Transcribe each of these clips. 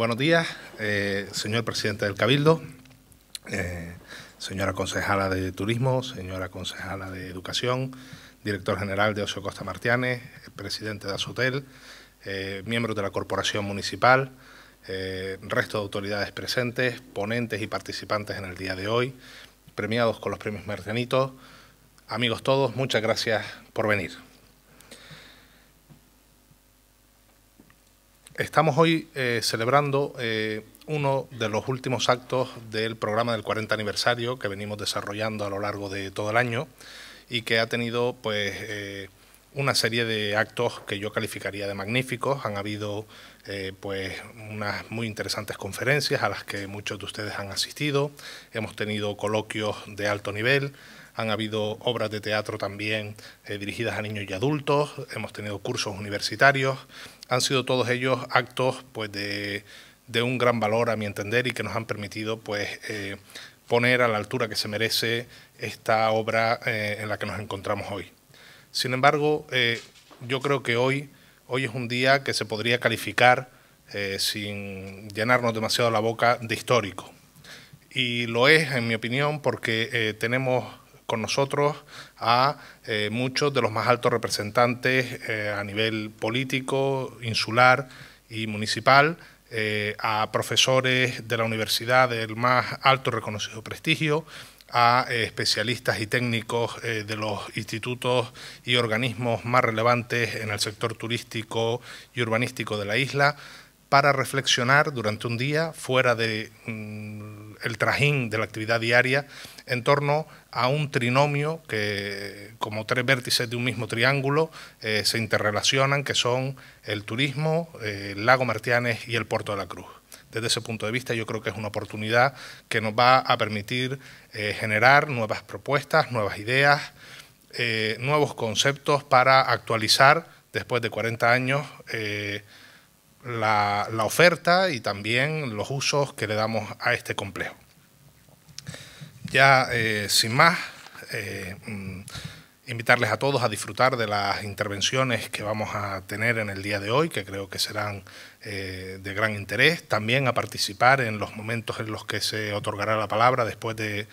Buenos días, señor presidente del Cabildo, señora concejala de Turismo, señora concejala de Educación, director general de Ocio Costa Martianes, presidente de Azotel, miembros de la Corporación Municipal, resto de autoridades presentes, ponentes y participantes en el día de hoy, premiados con los premios Martianitos. Amigos todos, muchas gracias por venir. Estamos hoy celebrando uno de los últimos actos del programa del 40 aniversario que venimos desarrollando a lo largo de todo el año y que ha tenido pues una serie de actos que yo calificaría de magníficos. Han habido pues unas muy interesantes conferencias a las que muchos de ustedes han asistido. Hemos tenido coloquios de alto nivel. Han habido obras de teatro también dirigidas a niños y adultos. Hemos tenido cursos universitarios. Han sido todos ellos actos pues de un gran valor, a mi entender, y que nos han permitido pues poner a la altura que se merece esta obra en la que nos encontramos hoy. Sin embargo, yo creo que hoy es un día que se podría calificar, sin llenarnos demasiado la boca, de histórico. Y lo es, en mi opinión, porque tenemos con nosotros a muchos de los más altos representantes a nivel político, insular y municipal, a profesores de la universidad del más alto y reconocido prestigio, a especialistas y técnicos de los institutos y organismos más relevantes en el sector turístico y urbanístico de la isla, para reflexionar durante un día, fuera de el trajín de la actividad diaria, en torno a un trinomio que, como tres vértices de un mismo triángulo, se interrelacionan, que son el turismo, el lago Martianes y el Puerto de la Cruz. Desde ese punto de vista, yo creo que es una oportunidad que nos va a permitir generar nuevas propuestas, nuevas ideas, nuevos conceptos para actualizar, después de 40 años, la oferta y también los usos que le damos a este complejo. Ya sin más, invitarles a todos a disfrutar de las intervenciones que vamos a tener en el día de hoy, que creo que serán de gran interés, también a participar en los momentos en los que se otorgará la palabra después de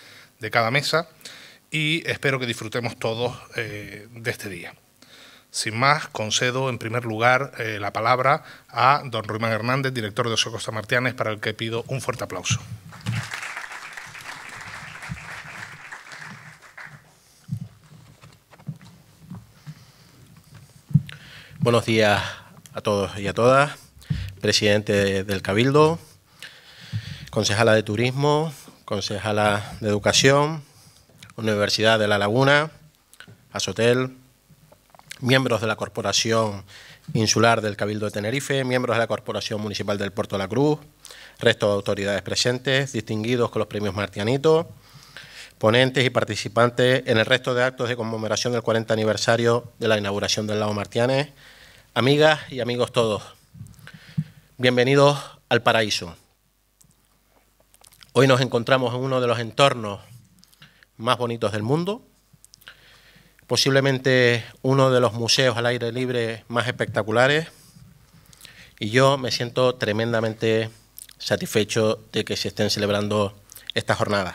cada mesa, y espero que disfrutemos todos de este día. Sin más, concedo en primer lugar la palabra a don Ruimán Hernández, director de Ocio Costa Martianes, para el que pido un fuerte aplauso. Buenos días a todos y a todas. Presidente del Cabildo, concejala de Turismo, concejala de Educación, Universidad de La Laguna, Azotel, miembros de la Corporación Insular del Cabildo de Tenerife, miembros de la Corporación Municipal del Puerto de la Cruz, resto de autoridades presentes, distinguidos con los premios Martianitos, ponentes y participantes en el resto de actos de conmemoración del 40 aniversario de la inauguración del lago Martianes, amigas y amigos todos, bienvenidos al paraíso. Hoy nos encontramos en uno de los entornos más bonitos del mundo, posiblemente uno de los museos al aire libre más espectaculares, y yo me siento tremendamente satisfecho de que se estén celebrando estas jornadas.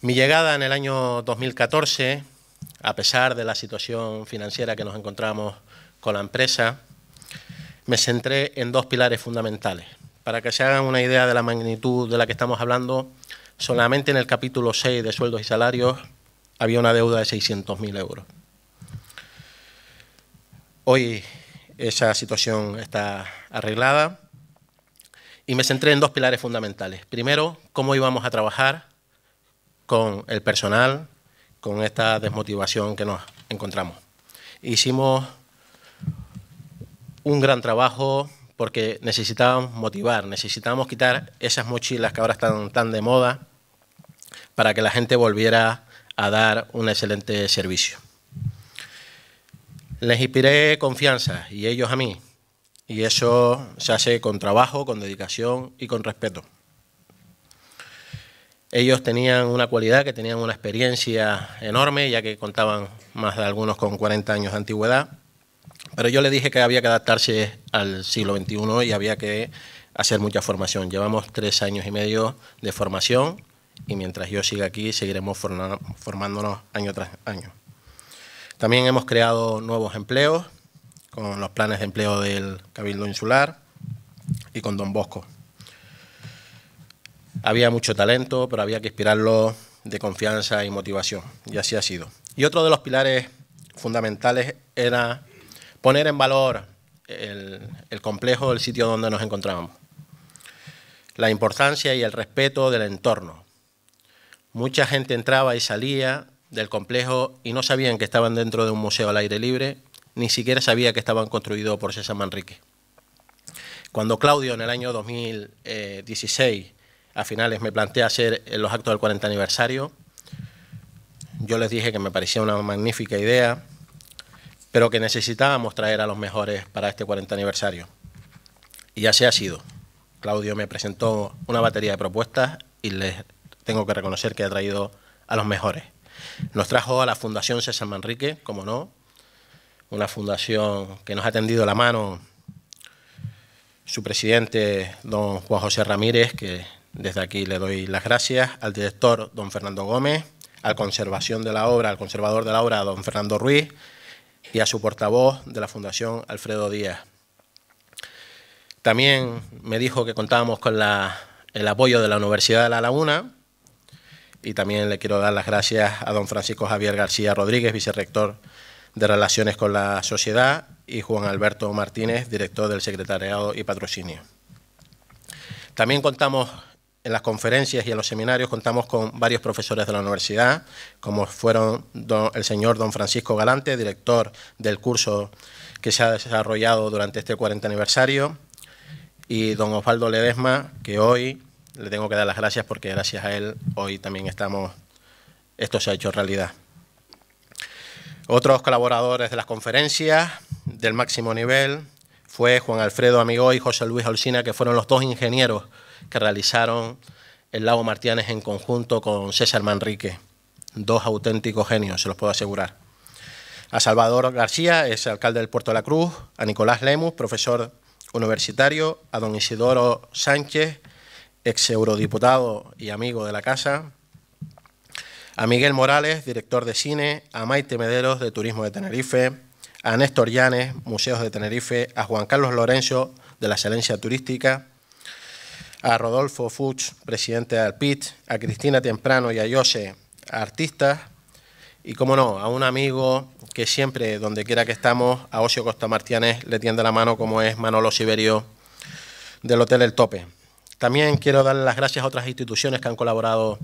Mi llegada en el año 2014, a pesar de la situación financiera que nos encontramos con la empresa, me centré en dos pilares fundamentales. Para que se hagan una idea de la magnitud de la que estamos hablando, solamente en el capítulo 6 de sueldos y salarios había una deuda de 600.000 euros. Hoy esa situación está arreglada y me centré en dos pilares fundamentales. Primero, cómo íbamos a trabajar con el personal, con esta desmotivación que nos encontramos. Hicimos un gran trabajo porque necesitábamos motivar, necesitábamos quitar esas mochilas que ahora están tan de moda para que la gente volviera a dar un excelente servicio. Les inspiré confianza y ellos a mí, y eso se hace con trabajo, con dedicación y con respeto. Ellos tenían una cualidad, que tenían una experiencia enorme, ya que contaban más de algunos con 40 años de antigüedad, pero yo les dije que había que adaptarse al siglo XXI y había que hacer mucha formación. Llevamos 3 años y medio de formación y mientras yo siga aquí seguiremos formándonos año tras año. También hemos creado nuevos empleos con los planes de empleo del Cabildo Insular y con Don Bosco. Había mucho talento, pero había que inspirarlo de confianza y motivación, y así ha sido. Y otro de los pilares fundamentales era poner en valor el complejo, el sitio donde nos encontrábamos, la importancia y el respeto del entorno. Mucha gente entraba y salía del complejo y no sabían que estaban dentro de un museo al aire libre, ni siquiera sabía que estaban construidos por César Manrique. Cuando Claudio, en el año 2016, a finales, me plantea hacer los actos del 40 aniversario, yo les dije que me parecía una magnífica idea, pero que necesitábamos traer a los mejores para este 40 aniversario. Y así ha sido. Claudio me presentó una batería de propuestas y les tengo que reconocer que ha traído a los mejores. Nos trajo a la Fundación César Manrique, como no, una fundación que nos ha tendido la mano su presidente, don Juan José Ramírez, que desde aquí le doy las gracias, al director, don Fernando Gómez, al conservador de la obra, don Fernando Ruiz, y a su portavoz de la Fundación, Alfredo Díaz. También me dijo que contábamos con el apoyo de la Universidad de La Laguna, y también le quiero dar las gracias a don Francisco Javier García Rodríguez, vicerrector de Relaciones con la Sociedad, y Juan Alberto Martínez, director del Secretariado y Patrocinio. También contamos en las conferencias y en los seminarios, contamos con varios profesores de la universidad, como fueron el señor don Francisco Galante, director del curso que se ha desarrollado durante este 40 aniversario, y don Osvaldo Ledesma, que hoy le tengo que dar las gracias porque gracias a él hoy también esto se ha hecho realidad. Otros colaboradores de las conferencias del máximo nivel fue Juan Alfredo Amigoy y José Luis Olcina, que fueron los 2 ingenieros que realizaron el lago Martianes en conjunto con César Manrique. 2 auténticos genios, se los puedo asegurar. A Salvador García, es alcalde del Puerto de la Cruz, a Nicolás Lemus, profesor universitario, a don Isidoro Sánchez, ex eurodiputado y amigo de la casa, a Miguel Morales, director de cine, a Maite Mederos, de Turismo de Tenerife, a Néstor Llanes, Museos de Tenerife, a Juan Carlos Lorenzo, de la Excelencia Turística, a Rodolfo Fuchs, presidente de Alpit, a Cristina Temprano y a Jose, artistas, y, como no, a un amigo que siempre, donde quiera que estamos, a Ocio Costa Martianes, le tiende la mano, como es Manolo Siberio, del Hotel El Tope. También quiero darle las gracias a otras instituciones que han colaborado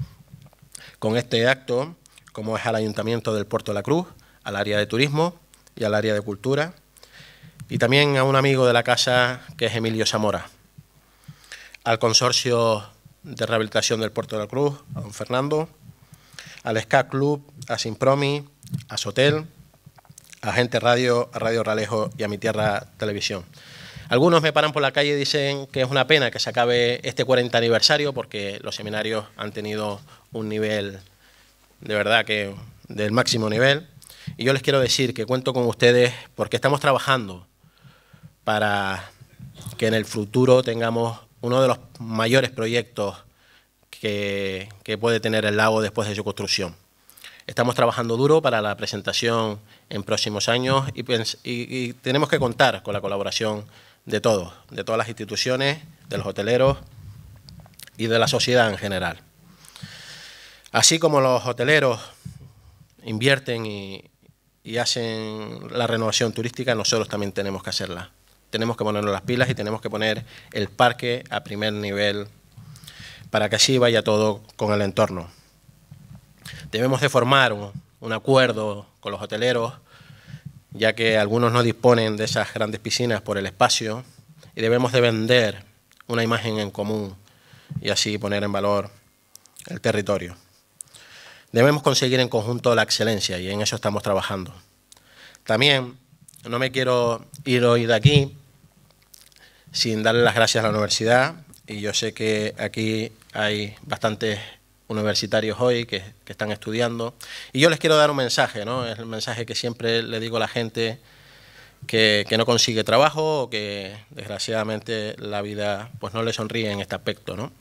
con este acto, como es al Ayuntamiento del Puerto de la Cruz, al área de turismo y al área de cultura, y también a un amigo de la casa que es Emilio Zamora, al Consorcio de Rehabilitación del Puerto de la Cruz, a don Fernando, al Ska Club, a Simpromi, a Sotel, a Gente Radio, a Radio Ralejo y a Mi Tierra Televisión. Algunos me paran por la calle y dicen que es una pena que se acabe este 40 aniversario porque los seminarios han tenido un nivel, de verdad, que del máximo nivel. Y yo les quiero decir que cuento con ustedes porque estamos trabajando para que en el futuro tengamos uno de los mayores proyectos que puede tener el lago después de su construcción. Estamos trabajando duro para la presentación en próximos años y tenemos que contar con la colaboración de todos, de todas las instituciones, de los hoteleros y de la sociedad en general. Así como los hoteleros invierten y hacen la renovación turística, nosotros también tenemos que hacerla. Tenemos que ponernos las pilas y tenemos que poner el parque a primer nivel para que así vaya todo con el entorno. Debemos de formar un acuerdo con los hoteleros, ya que algunos no disponen de esas grandes piscinas por el espacio, y debemos de vender una imagen en común y así poner en valor el territorio. Debemos conseguir en conjunto la excelencia y en eso estamos trabajando. También no me quiero ir hoy de aquí sin darle las gracias a la universidad, y yo sé que aquí hay bastantes universitarios hoy que están estudiando, y yo les quiero dar un mensaje, ¿no? Es el mensaje que siempre le digo a la gente que no consigue trabajo o que desgraciadamente la vida pues no le sonríe en este aspecto, ¿no?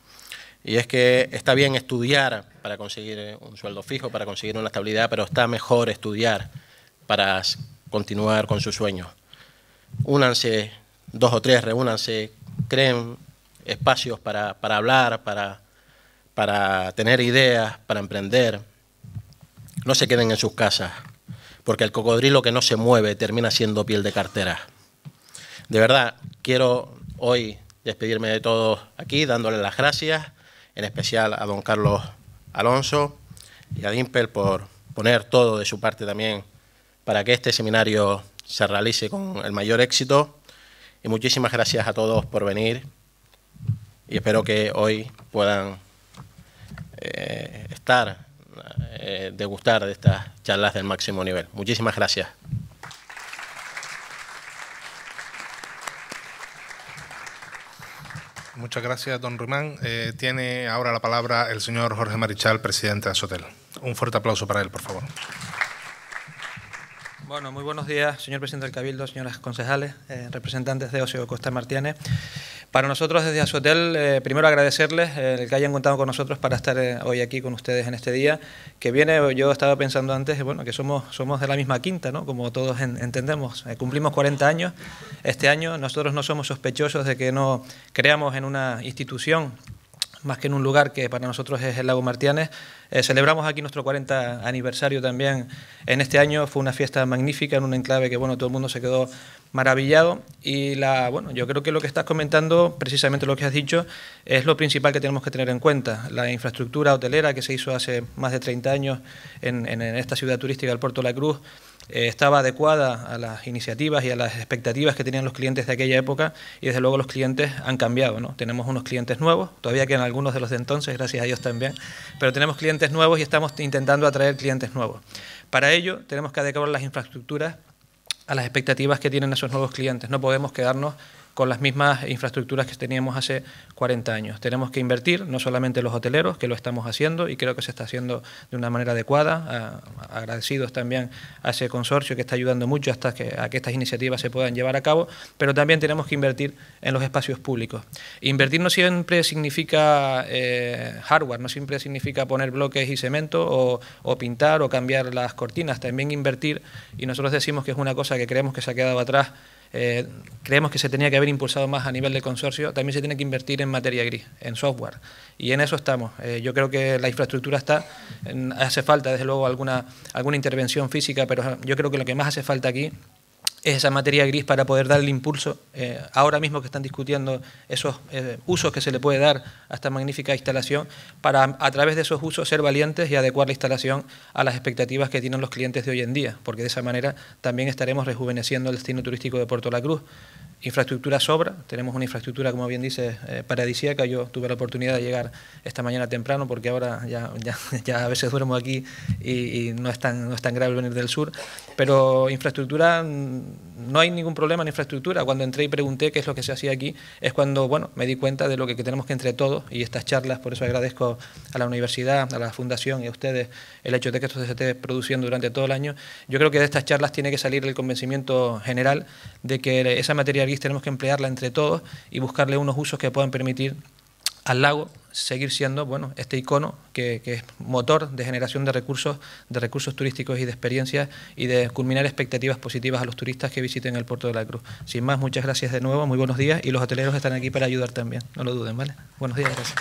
Y es que está bien estudiar para conseguir un sueldo fijo, para conseguir una estabilidad, pero está mejor estudiar para continuar con sus sueños. Únanse, 2 o 3, reúnanse, creen espacios para hablar, para tener ideas, para emprender. No se queden en sus casas, porque el cocodrilo que no se mueve termina siendo piel de cartera. De verdad, quiero hoy despedirme de todos aquí, dándoles las gracias, en especial a don Carlos Alonso y a Dimpel por poner todo de su parte también para que este seminario se realice con el mayor éxito. Y muchísimas gracias a todos por venir y espero que hoy puedan degustar de estas charlas del máximo nivel. Muchísimas gracias. Muchas gracias, don Román. Tiene ahora la palabra el señor Jorge Marichal, presidente de Asotel. Un fuerte aplauso para él, por favor. Bueno, muy buenos días, señor presidente del Cabildo, señoras concejales, representantes de Ocio Costa Martianes. Para nosotros desde Asotel, primero agradecerles el que hayan contado con nosotros para estar hoy aquí con ustedes en este día, que viene, yo estaba pensando antes, bueno, que somos de la misma quinta, ¿no? Como todos entendemos, cumplimos 40 años este año, nosotros no somos sospechosos de que no creamos en una institución más que en un lugar que para nosotros es el Lago Martianes. Celebramos aquí nuestro 40 aniversario también en este año, fue una fiesta magnífica en un enclave que bueno, todo el mundo se quedó maravillado y bueno, yo creo que lo que estás comentando, precisamente lo que has dicho, es lo principal que tenemos que tener en cuenta. La infraestructura hotelera que se hizo hace más de 30 años en esta ciudad turística del Puerto de la Cruz, estaba adecuada a las iniciativas y a las expectativas que tenían los clientes de aquella época y desde luego los clientes han cambiado, ¿no? Tenemos unos clientes nuevos, todavía quedan algunos de los de entonces, gracias a Dios también, pero tenemos clientes nuevos y estamos intentando atraer clientes nuevos. Para ello tenemos que adecuar las infraestructuras a las expectativas que tienen esos nuevos clientes, no podemos quedarnos con las mismas infraestructuras que teníamos hace 40 años. Tenemos que invertir, no solamente los hoteleros, que lo estamos haciendo y creo que se está haciendo de una manera adecuada, agradecidos también a ese consorcio que está ayudando mucho a que estas iniciativas se puedan llevar a cabo, pero también tenemos que invertir en los espacios públicos. Invertir no siempre significa hardware, no siempre significa poner bloques y cemento o pintar o cambiar las cortinas, también invertir, y nosotros decimos que es una cosa que creemos que se ha quedado atrás. Creemos que se tenía que haber impulsado más a nivel de consorcio, también se tiene que invertir en materia gris, en software, y en eso estamos. Yo creo que la infraestructura está, hace falta desde luego alguna intervención física, pero yo creo que lo que más hace falta aquí es esa materia gris para poder dar el impulso. Ahora mismo que están discutiendo esos usos que se le puede dar a esta magnífica instalación, para a través de esos usos ser valientes y adecuar la instalación a las expectativas que tienen los clientes de hoy en día, porque de esa manera también estaremos rejuveneciendo el destino turístico de Puerto La Cruz. Infraestructura sobra, tenemos una infraestructura, como bien dice, paradisíaca. Yo tuve la oportunidad de llegar esta mañana temprano porque ahora ya a veces duermo aquí y no es tan grave venir del sur, pero infraestructura, no hay ningún problema en infraestructura. Cuando entré y pregunté qué es lo que se hacía aquí, es cuando bueno, me di cuenta de lo que tenemos que entre todos, y estas charlas, por eso agradezco a la universidad, a la fundación y a ustedes el hecho de que esto se esté produciendo durante todo el año. Yo creo que de estas charlas tiene que salir el convencimiento general de que esa materia gris tenemos que emplearla entre todos y buscarle unos usos que puedan permitir al lago seguir siendo bueno, este icono que es motor de generación de recursos turísticos y de experiencias y de culminar expectativas positivas a los turistas que visiten el Puerto de la Cruz. Sin más, muchas gracias de nuevo, muy buenos días, y los hoteleros están aquí para ayudar también, no lo duden, ¿vale? Buenos días, gracias.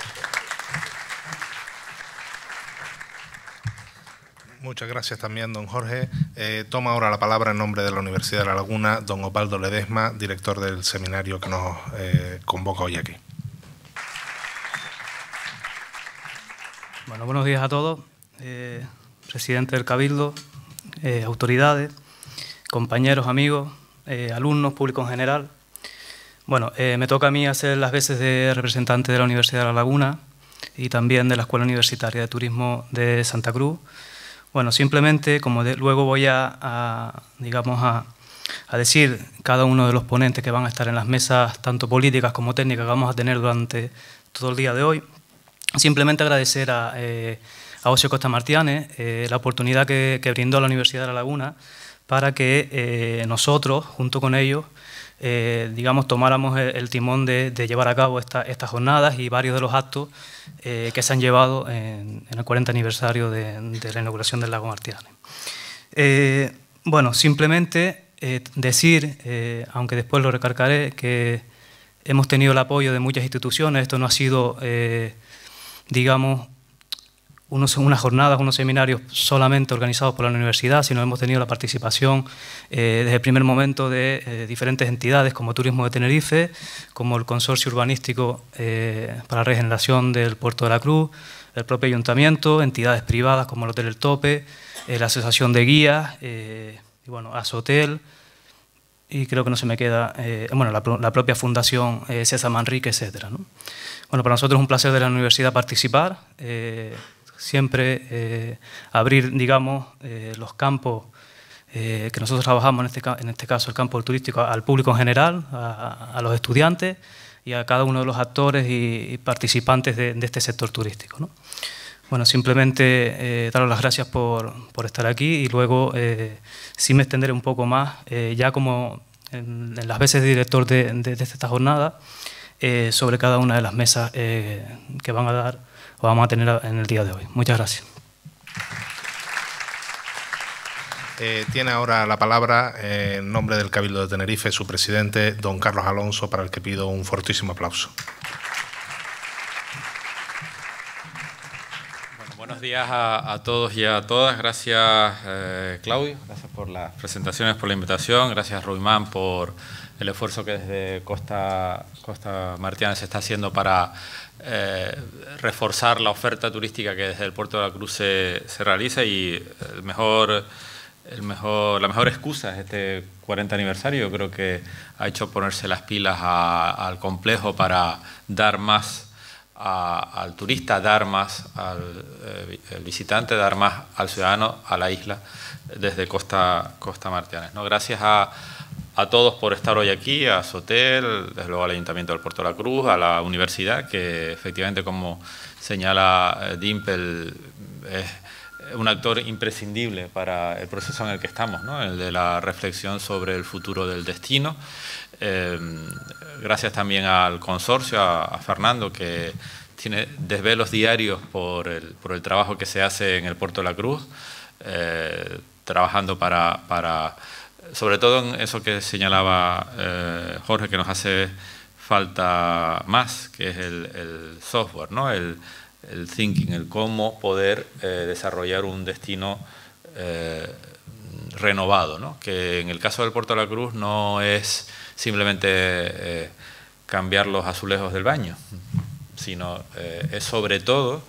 Muchas gracias también, don Jorge. Toma ahora la palabra en nombre de la Universidad de La Laguna, don Osvaldo Ledesma, director del seminario que nos convoca hoy aquí. Bueno, buenos días a todos, presidente del Cabildo, autoridades, compañeros, amigos, alumnos, público en general. Bueno, me toca a mí hacer las veces de representante de la Universidad de La Laguna y también de la Escuela Universitaria de Turismo de Santa Cruz. Bueno, simplemente, como luego voy a decir cada uno de los ponentes que van a estar en las mesas, tanto políticas como técnicas, que vamos a tener durante todo el día de hoy, simplemente agradecer a Ocio Costa Martianes la oportunidad que brindó la Universidad de La Laguna para que nosotros, junto con ellos, digamos, tomáramos el timón de llevar a cabo estas jornadas y varios de los actos que se han llevado en el 40 aniversario de la inauguración del Lago Martianes. Bueno, simplemente decir, aunque después lo recargaré, que hemos tenido el apoyo de muchas instituciones. Esto no ha sido, digamos, unas jornadas, unos seminarios solamente organizados por la universidad, sino hemos tenido la participación desde el primer momento de diferentes entidades como Turismo de Tenerife, como el Consorcio Urbanístico para la Regeneración del Puerto de la Cruz, el propio Ayuntamiento, entidades privadas como el Hotel El Tope, la Asociación de Guías, y bueno, Asotel, y creo que no se me queda, bueno, la propia Fundación César Manrique, etcétera, ¿no? Bueno, para nosotros es un placer de la universidad participar, siempre abrir, digamos, los campos que nosotros trabajamos, en este caso el campo turístico, al público en general, a los estudiantes y a cada uno de los actores y participantes de este sector turístico, ¿no? Bueno, simplemente daros las gracias por estar aquí y luego sí me extenderé un poco más, ya como en las veces de director de esta jornada, sobre cada una de las mesas que van a dar o vamos a tener en el día de hoy. Muchas gracias. Tiene ahora la palabra, en nombre del Cabildo de Tenerife, su presidente, don Carlos Alonso, para el que pido un fortísimo aplauso. Bueno, buenos días a todos y a todas. Gracias, Claudio, gracias por las presentaciones, por la invitación. Gracias, Ruimán, por el esfuerzo que desde Costa Martianes se está haciendo para reforzar la oferta turística que desde el Puerto de la Cruz se realiza, y la mejor excusa es este 40 aniversario. Yo creo que ha hecho ponerse las pilas al complejo para dar más al turista, dar más al visitante, dar más al ciudadano, a la isla, desde Costa Martianes, ¿no? Gracias a todos por estar hoy aquí, a Sotel, desde luego al Ayuntamiento del Puerto de la Cruz, a la universidad, que efectivamente, como señala Dimpel, es un actor imprescindible para el proceso en el que estamos, ¿no? El de la reflexión sobre el futuro del destino. Gracias también al consorcio, a Fernando, que tiene desvelos diarios por el trabajo que se hace en el Puerto de la Cruz, trabajando para sobre todo en eso que señalaba Jorge, que nos hace falta más, que es el software, ¿no? El thinking, el cómo poder desarrollar un destino renovado, ¿no? Que en el caso del Puerto de la Cruz no es simplemente cambiar los azulejos del baño, sino es sobre todo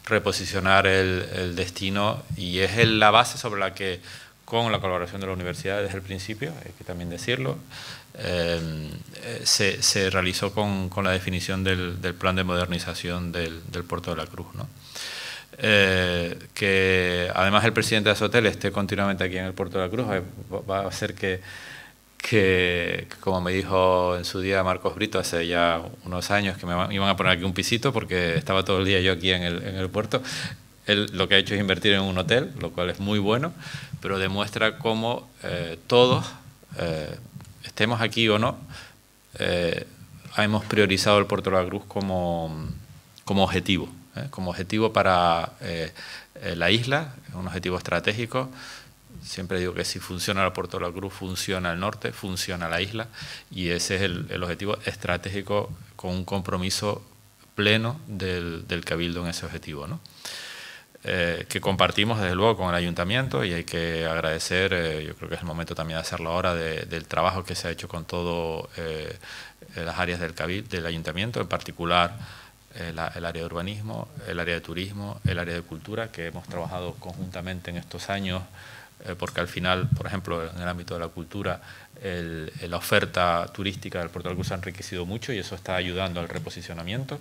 reposicionar el destino, y es la base sobre la que, con la colaboración de la universidad desde el principio, hay que también decirlo, se realizó con la definición del plan de modernización del Puerto de la Cruz, ¿no? Que además el presidente de Asotel esté continuamente aquí en el Puerto de la Cruz va a hacer que, como me dijo en su día Marcos Brito hace ya unos años, que me iban a poner aquí un pisito porque estaba todo el día yo aquí en el puerto. Él lo que ha hecho es invertir en un hotel, lo cual es muy bueno, pero demuestra cómo todos, estemos aquí o no, hemos priorizado el Puerto de la Cruz como objetivo, como objetivo para la isla, un objetivo estratégico. Siempre digo que si funciona el Puerto de la Cruz, funciona el norte, funciona la isla, y ese es el objetivo estratégico, con un compromiso pleno del Cabildo en ese objetivo, ¿no? Que compartimos desde luego con el Ayuntamiento, y hay que agradecer, yo creo que es el momento también de hacerlo ahora, del trabajo que se ha hecho con todo las áreas del Ayuntamiento, en particular el área de urbanismo, el área de turismo, el área de cultura, que hemos trabajado conjuntamente en estos años, porque al final, por ejemplo, en el ámbito de la cultura, la oferta turística del Puerto de la Cruz ha enriquecido mucho, y eso está ayudando al reposicionamiento,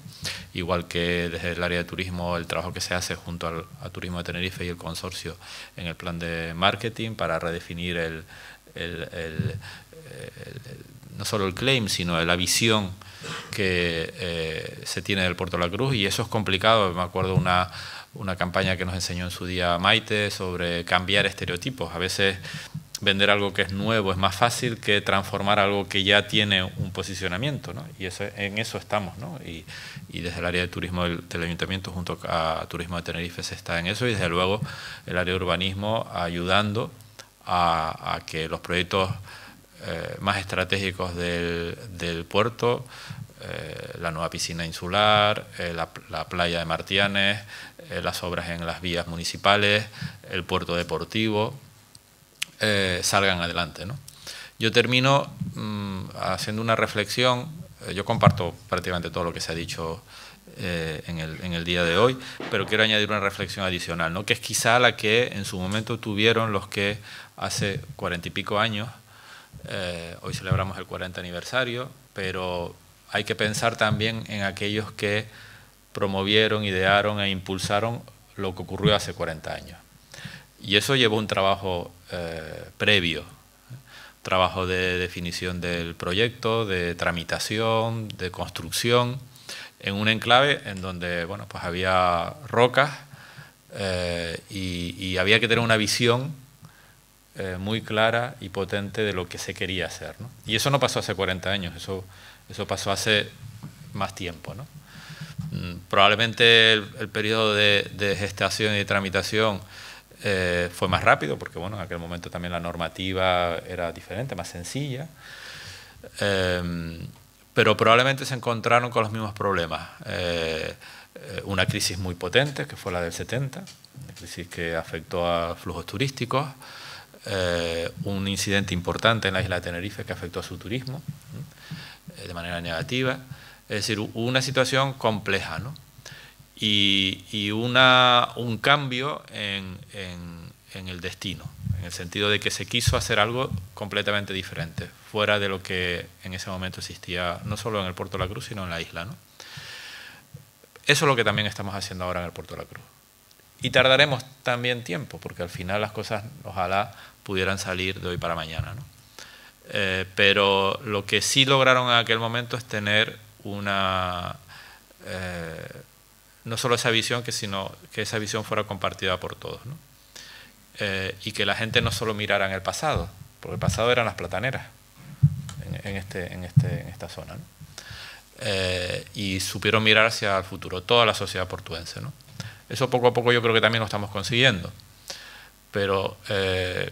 igual que desde el área de turismo, el trabajo que se hace junto a Turismo de Tenerife y el consorcio en el plan de marketing para redefinir no solo el claim, sino la visión que se tiene del Puerto de la Cruz, y eso es complicado. Me acuerdo una campaña que nos enseñó en su día Maite sobre cambiar estereotipos. A veces vender algo que es nuevo es más fácil que transformar algo que ya tiene un posicionamiento, ¿no? Y en eso estamos, ¿no? Y desde el área de turismo del Ayuntamiento junto a Turismo de Tenerife se está en eso, y desde luego el área de urbanismo ayudando a que los proyectos más estratégicos del puerto, la nueva piscina insular, la playa de Martianes, las obras en las vías municipales, el puerto deportivo, salgan adelante, ¿no? Yo termino haciendo una reflexión. Yo comparto prácticamente todo lo que se ha dicho en el día de hoy, pero quiero añadir una reflexión adicional, ¿no? Que es quizá la que en su momento tuvieron los que hace 40 y pico años, hoy celebramos el 40 aniversario, pero hay que pensar también en aquellos que promovieron, idearon e impulsaron lo que ocurrió hace 40 años. Y eso llevó un trabajo previo, trabajo de definición del proyecto, de tramitación, de construcción, en un enclave en donde, bueno, pues había rocas y había que tener una visión muy clara y potente de lo que se quería hacer, ¿no? Y eso no pasó hace 40 años, eso pasó hace más tiempo, ¿no? Probablemente el periodo de gestación y de tramitación fue más rápido, porque bueno, en aquel momento también la normativa era diferente, más sencilla, pero probablemente se encontraron con los mismos problemas. Una crisis muy potente, que fue la del 70, una crisis que afectó a flujos turísticos, un incidente importante en la isla de Tenerife que afectó a su turismo de manera negativa. Es decir, una situación compleja, ¿no? Y un cambio en el destino, en el sentido de que se quiso hacer algo completamente diferente, fuera de lo que en ese momento existía, no solo en el Puerto de la Cruz, sino en la isla, ¿no? Eso es lo que también estamos haciendo ahora en el Puerto de la Cruz. Y tardaremos también tiempo, porque al final las cosas ojalá pudieran salir de hoy para mañana, ¿no? Pero lo que sí lograron en aquel momento es tener una... no solo esa visión, sino que esa visión fuera compartida por todos, ¿no? Y que la gente no solo mirara en el pasado, porque el pasado eran las plataneras en esta zona, ¿no? Y supieron mirar hacia el futuro, toda la sociedad portuense, ¿no? Eso poco a poco yo creo que también lo estamos consiguiendo, pero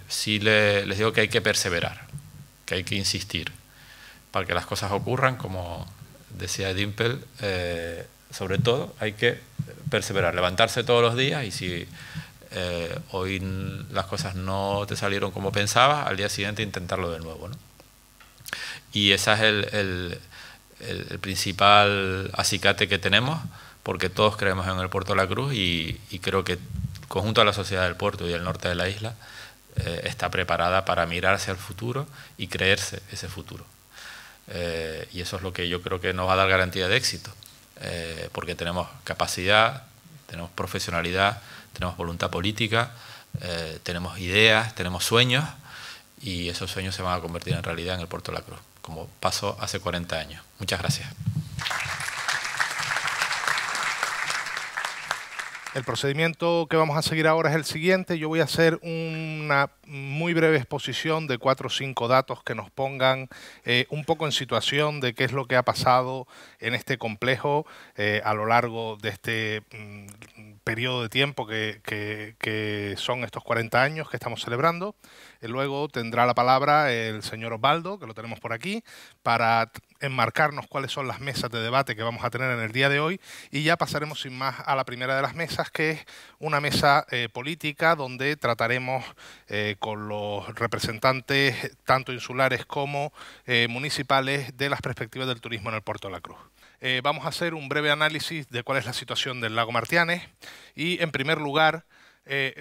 sí les digo que hay que perseverar, que hay que insistir para que las cosas ocurran, como decía Dimpel. Sobre todo hay que perseverar, levantarse todos los días, y si hoy las cosas no te salieron como pensabas, al día siguiente intentarlo de nuevo, ¿no? Y ese es el principal acicate que tenemos, porque todos creemos en el Puerto de la Cruz y creo que el conjunto de la sociedad del puerto y del norte de la isla está preparada para mirar hacia el futuro y creerse ese futuro. Y eso es lo que yo creo que nos va a dar garantía de éxito. Porque tenemos capacidad, tenemos profesionalidad, tenemos voluntad política, tenemos ideas, tenemos sueños, y esos sueños se van a convertir en realidad en el Puerto de la Cruz, como pasó hace 40 años. Muchas gracias. El procedimiento que vamos a seguir ahora es el siguiente. Yo voy a hacer una muy breve exposición de 4 o 5 datos que nos pongan un poco en situación de qué es lo que ha pasado en este complejo a lo largo de este periodo de tiempo que son estos 40 años que estamos celebrando. Luego tendrá la palabra el señor Osvaldo, que lo tenemos por aquí, para enmarcarnos cuáles son las mesas de debate que vamos a tener en el día de hoy, y ya pasaremos sin más a la primera de las mesas, que es una mesa política donde trataremos con los representantes tanto insulares como municipales de las perspectivas del turismo en el Puerto de la Cruz. Vamos a hacer un breve análisis de cuál es la situación del lago Martianes y, en primer lugar,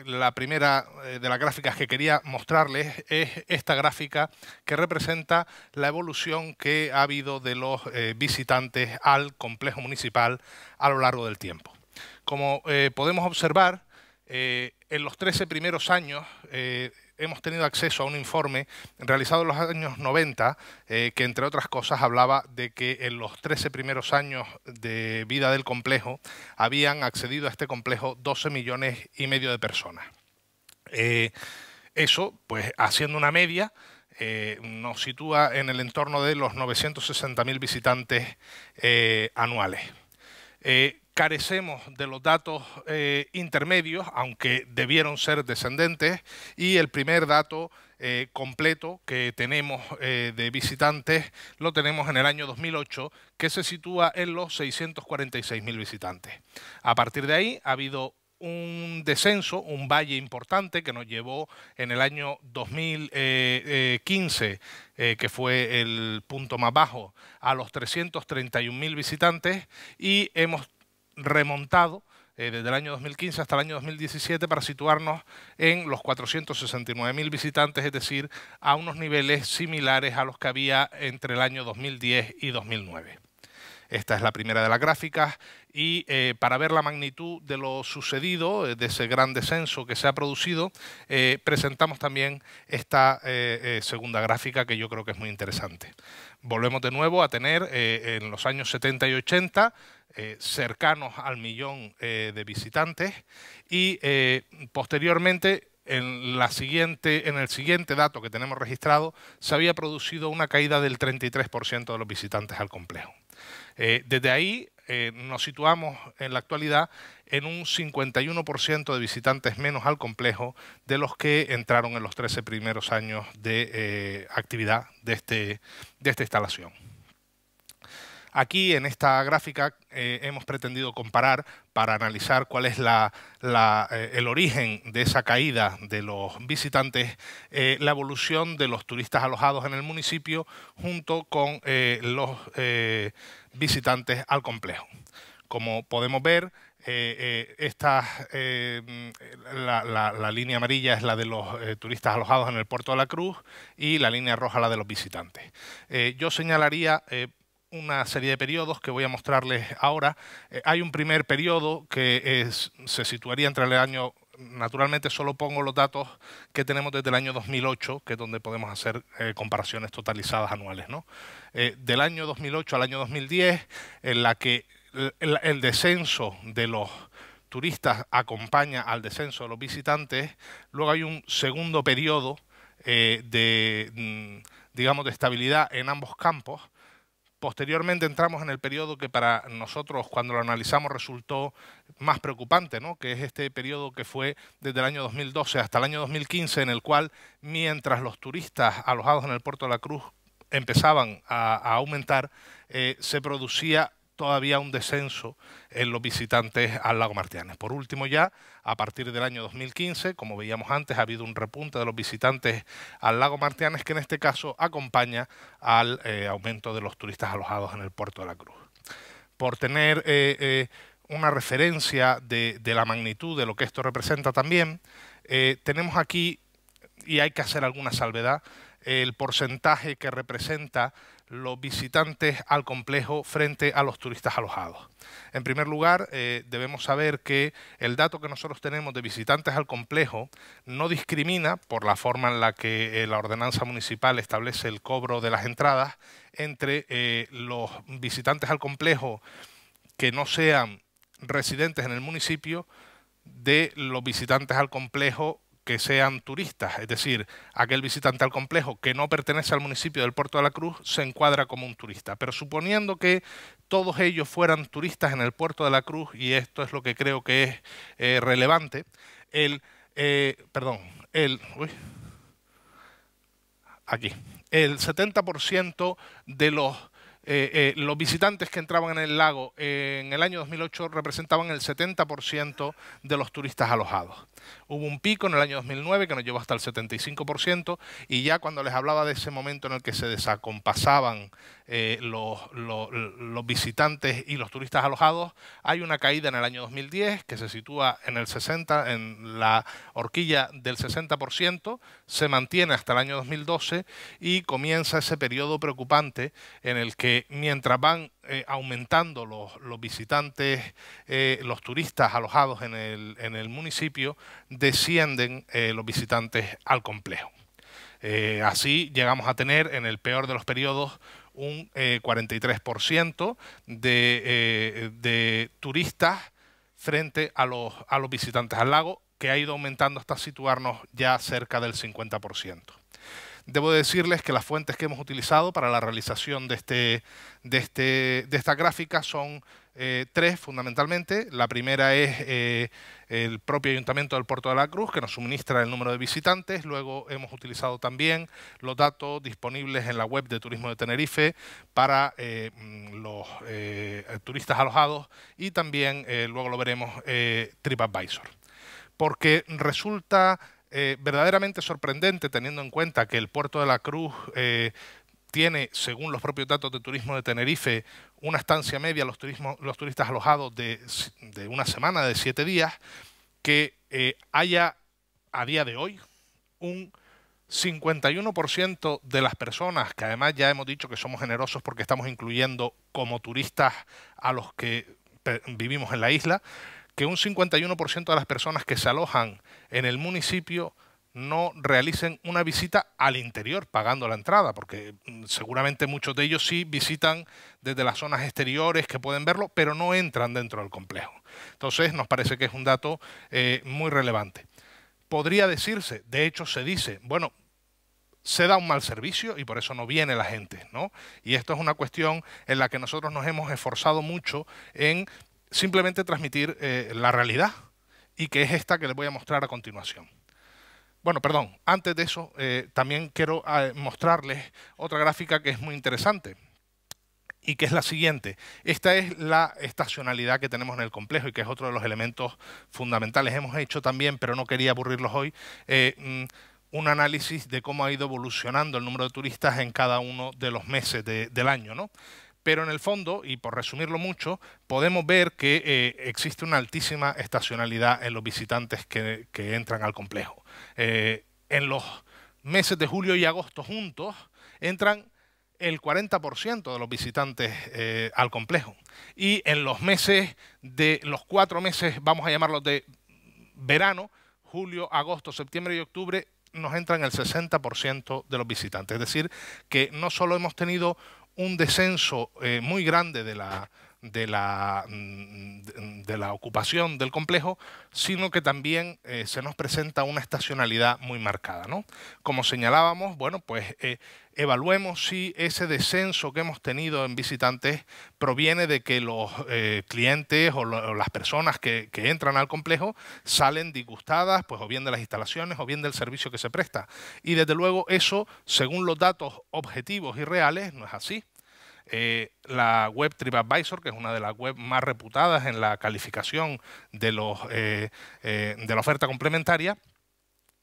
la primera de las gráficas que quería mostrarles es esta gráfica que representa la evolución que ha habido de los visitantes al complejo municipal a lo largo del tiempo. Como podemos observar, en los 13 primeros años hemos tenido acceso a un informe realizado en los años 90 que, entre otras cosas, hablaba de que en los 13 primeros años de vida del complejo habían accedido a este complejo 12,5 millones de personas. Eso, pues haciendo una media, nos sitúa en el entorno de los 960.000 visitantes anuales. Carecemos de los datos intermedios, aunque debieron ser descendentes, y el primer dato completo que tenemos de visitantes lo tenemos en el año 2008, que se sitúa en los 646.000 visitantes. A partir de ahí ha habido un descenso, un valle importante que nos llevó en el año 2015, que fue el punto más bajo, a los 331.000 visitantes, y hemos remontado desde el año 2015 hasta el año 2017 para situarnos en los 469.000 visitantes, es decir, a unos niveles similares a los que había entre el año 2010 y 2009. Esta es la primera de las gráficas y para ver la magnitud de lo sucedido, de ese gran descenso que se ha producido, presentamos también esta segunda gráfica que yo creo que es muy interesante. Volvemos de nuevo a tener en los años 70 y 80 cercanos al 1.000.000 de visitantes y posteriormente en el siguiente dato que tenemos registrado se había producido una caída del 33% de los visitantes al complejo. Desde ahí nos situamos en la actualidad en un 51% de visitantes menos al complejo de los que entraron en los 13 primeros años de actividad de esta instalación. Aquí en esta gráfica hemos pretendido comparar para analizar cuál es el origen de esa caída de los visitantes, la evolución de los turistas alojados en el municipio junto con los visitantes al complejo. Como podemos ver, la línea amarilla es la de los turistas alojados en el Puerto de la Cruz y la línea roja la de los visitantes. Yo señalaría una serie de periodos que voy a mostrarles ahora. Hay un primer periodo que se situaría entre el año... Naturalmente solo pongo los datos que tenemos desde el año 2008, que es donde podemos hacer comparaciones totalizadas anuales, ¿no? Del año 2008 al año 2010, en la que el descenso de los turistas acompaña al descenso de los visitantes. Luego hay un segundo periodo digamos, de estabilidad en ambos campos. Posteriormente entramos en el periodo que para nosotros, cuando lo analizamos, resultó más preocupante, ¿no? Que es este periodo que fue desde el año 2012 hasta el año 2015, en el cual, mientras los turistas alojados en el Puerto de la Cruz empezaban a aumentar, se producía todavía un descenso en los visitantes al lago Martianes. Por último ya, a partir del año 2015, como veíamos antes, ha habido un repunte de los visitantes al lago Martianes que en este caso acompaña al aumento de los turistas alojados en el Puerto de la Cruz. Por tener una referencia de la magnitud de lo que esto representa también, tenemos aquí, y hay que hacer alguna salvedad, el porcentaje que representa los visitantes al complejo frente a los turistas alojados. En primer lugar, debemos saber que el dato que nosotros tenemos de visitantes al complejo no discrimina, por la forma en la que la ordenanza municipal establece el cobro de las entradas, entre los visitantes al complejo que no sean residentes en el municipio de los visitantes al complejo que sean turistas, es decir, aquel visitante al complejo que no pertenece al municipio del Puerto de la Cruz se encuadra como un turista. Pero suponiendo que todos ellos fueran turistas en el Puerto de la Cruz, y esto es lo que creo que es relevante, el 70% de los visitantes que entraban en el lago en el año 2008 representaban el 70% de los turistas alojados. Hubo un pico en el año 2009 que nos llevó hasta el 75%, y ya cuando les hablaba de ese momento en el que se desacompasaban los visitantes y los turistas alojados, hay una caída en el año 2010 que se sitúa en el 60%, en la horquilla del 60%, se mantiene hasta el año 2012 y comienza ese periodo preocupante en el que mientras van aumentando los visitantes, los turistas alojados en el municipio, descienden los visitantes al complejo. Así llegamos a tener en el peor de los periodos un 43% de turistas frente a los visitantes al lago, que ha ido aumentando hasta situarnos ya cerca del 50%. Debo decirles que las fuentes que hemos utilizado para la realización de esta gráfica son tres fundamentalmente. La primera es el propio Ayuntamiento del Puerto de la Cruz, que nos suministra el número de visitantes. Luego hemos utilizado también los datos disponibles en la web de Turismo de Tenerife para los turistas alojados y también, luego lo veremos, TripAdvisor. Porque resulta verdaderamente sorprendente, teniendo en cuenta que el Puerto de la Cruz tiene, según los propios datos de Turismo de Tenerife, una estancia media los turistas alojados de una semana, de 7 días, que haya a día de hoy un 51% de las personas, que además ya hemos dicho que somos generosos porque estamos incluyendo como turistas a los que vivimos en la isla, que un 51% de las personas que se alojan en el municipio no realicen una visita al interior pagando la entrada, porque seguramente muchos de ellos sí visitan desde las zonas exteriores que pueden verlo, pero no entran dentro del complejo. Entonces nos parece que es un dato muy relevante. Podría decirse, de hecho se dice, bueno, se da un mal servicio y por eso no viene la gente, ¿no? Y esto es una cuestión en la que nosotros nos hemos esforzado mucho en simplemente transmitir la realidad, y que es esta que les voy a mostrar a continuación. Bueno, perdón, antes de eso también quiero mostrarles otra gráfica que es muy interesante y que es la siguiente. Esta es la estacionalidad que tenemos en el complejo y que es otro de los elementos fundamentales. Hemos hecho también, pero no quería aburrirlos hoy, un análisis de cómo ha ido evolucionando el número de turistas en cada uno de los meses del año, ¿no? Pero en el fondo, y por resumirlo mucho, podemos ver que existe una altísima estacionalidad en los visitantes que entran al complejo. En los meses de julio y agosto juntos entran el 40% de los visitantes al complejo. Y en los meses de los 4 meses, vamos a llamarlos de verano, julio, agosto, septiembre y octubre, nos entran el 60% de los visitantes. Es decir, que no solo hemos tenido un descenso muy grande de la ocupación del complejo, sino que también se nos presenta una estacionalidad muy marcada, ¿no? Como señalábamos, bueno, pues evaluemos si ese descenso que hemos tenido en visitantes proviene de que los clientes o las personas que entran al complejo salen disgustadas, pues o bien de las instalaciones o bien del servicio que se presta. Y desde luego eso, según los datos objetivos y reales, no es así. La web TripAdvisor, que es una de las webs más reputadas en la calificación de la oferta complementaria,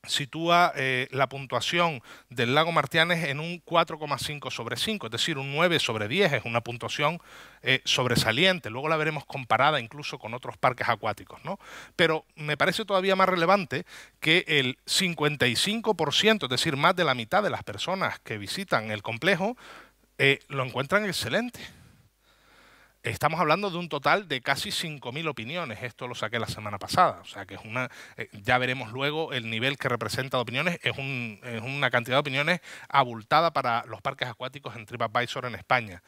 sitúa la puntuación del Lago Martianes en un 4,5 sobre 5, es decir, un 9 sobre 10, es una puntuación sobresaliente. Luego la veremos comparada incluso con otros parques acuáticos, ¿no? Pero me parece todavía más relevante que el 55%, es decir, más de la mitad de las personas que visitan el complejo, lo encuentran excelente. Estamos hablando de un total de casi 5.000 opiniones. Esto lo saqué la semana pasada. O sea que es ya veremos luego el nivel que representa de opiniones. Es una cantidad de opiniones abultada para los parques acuáticos en TripAdvisor en España.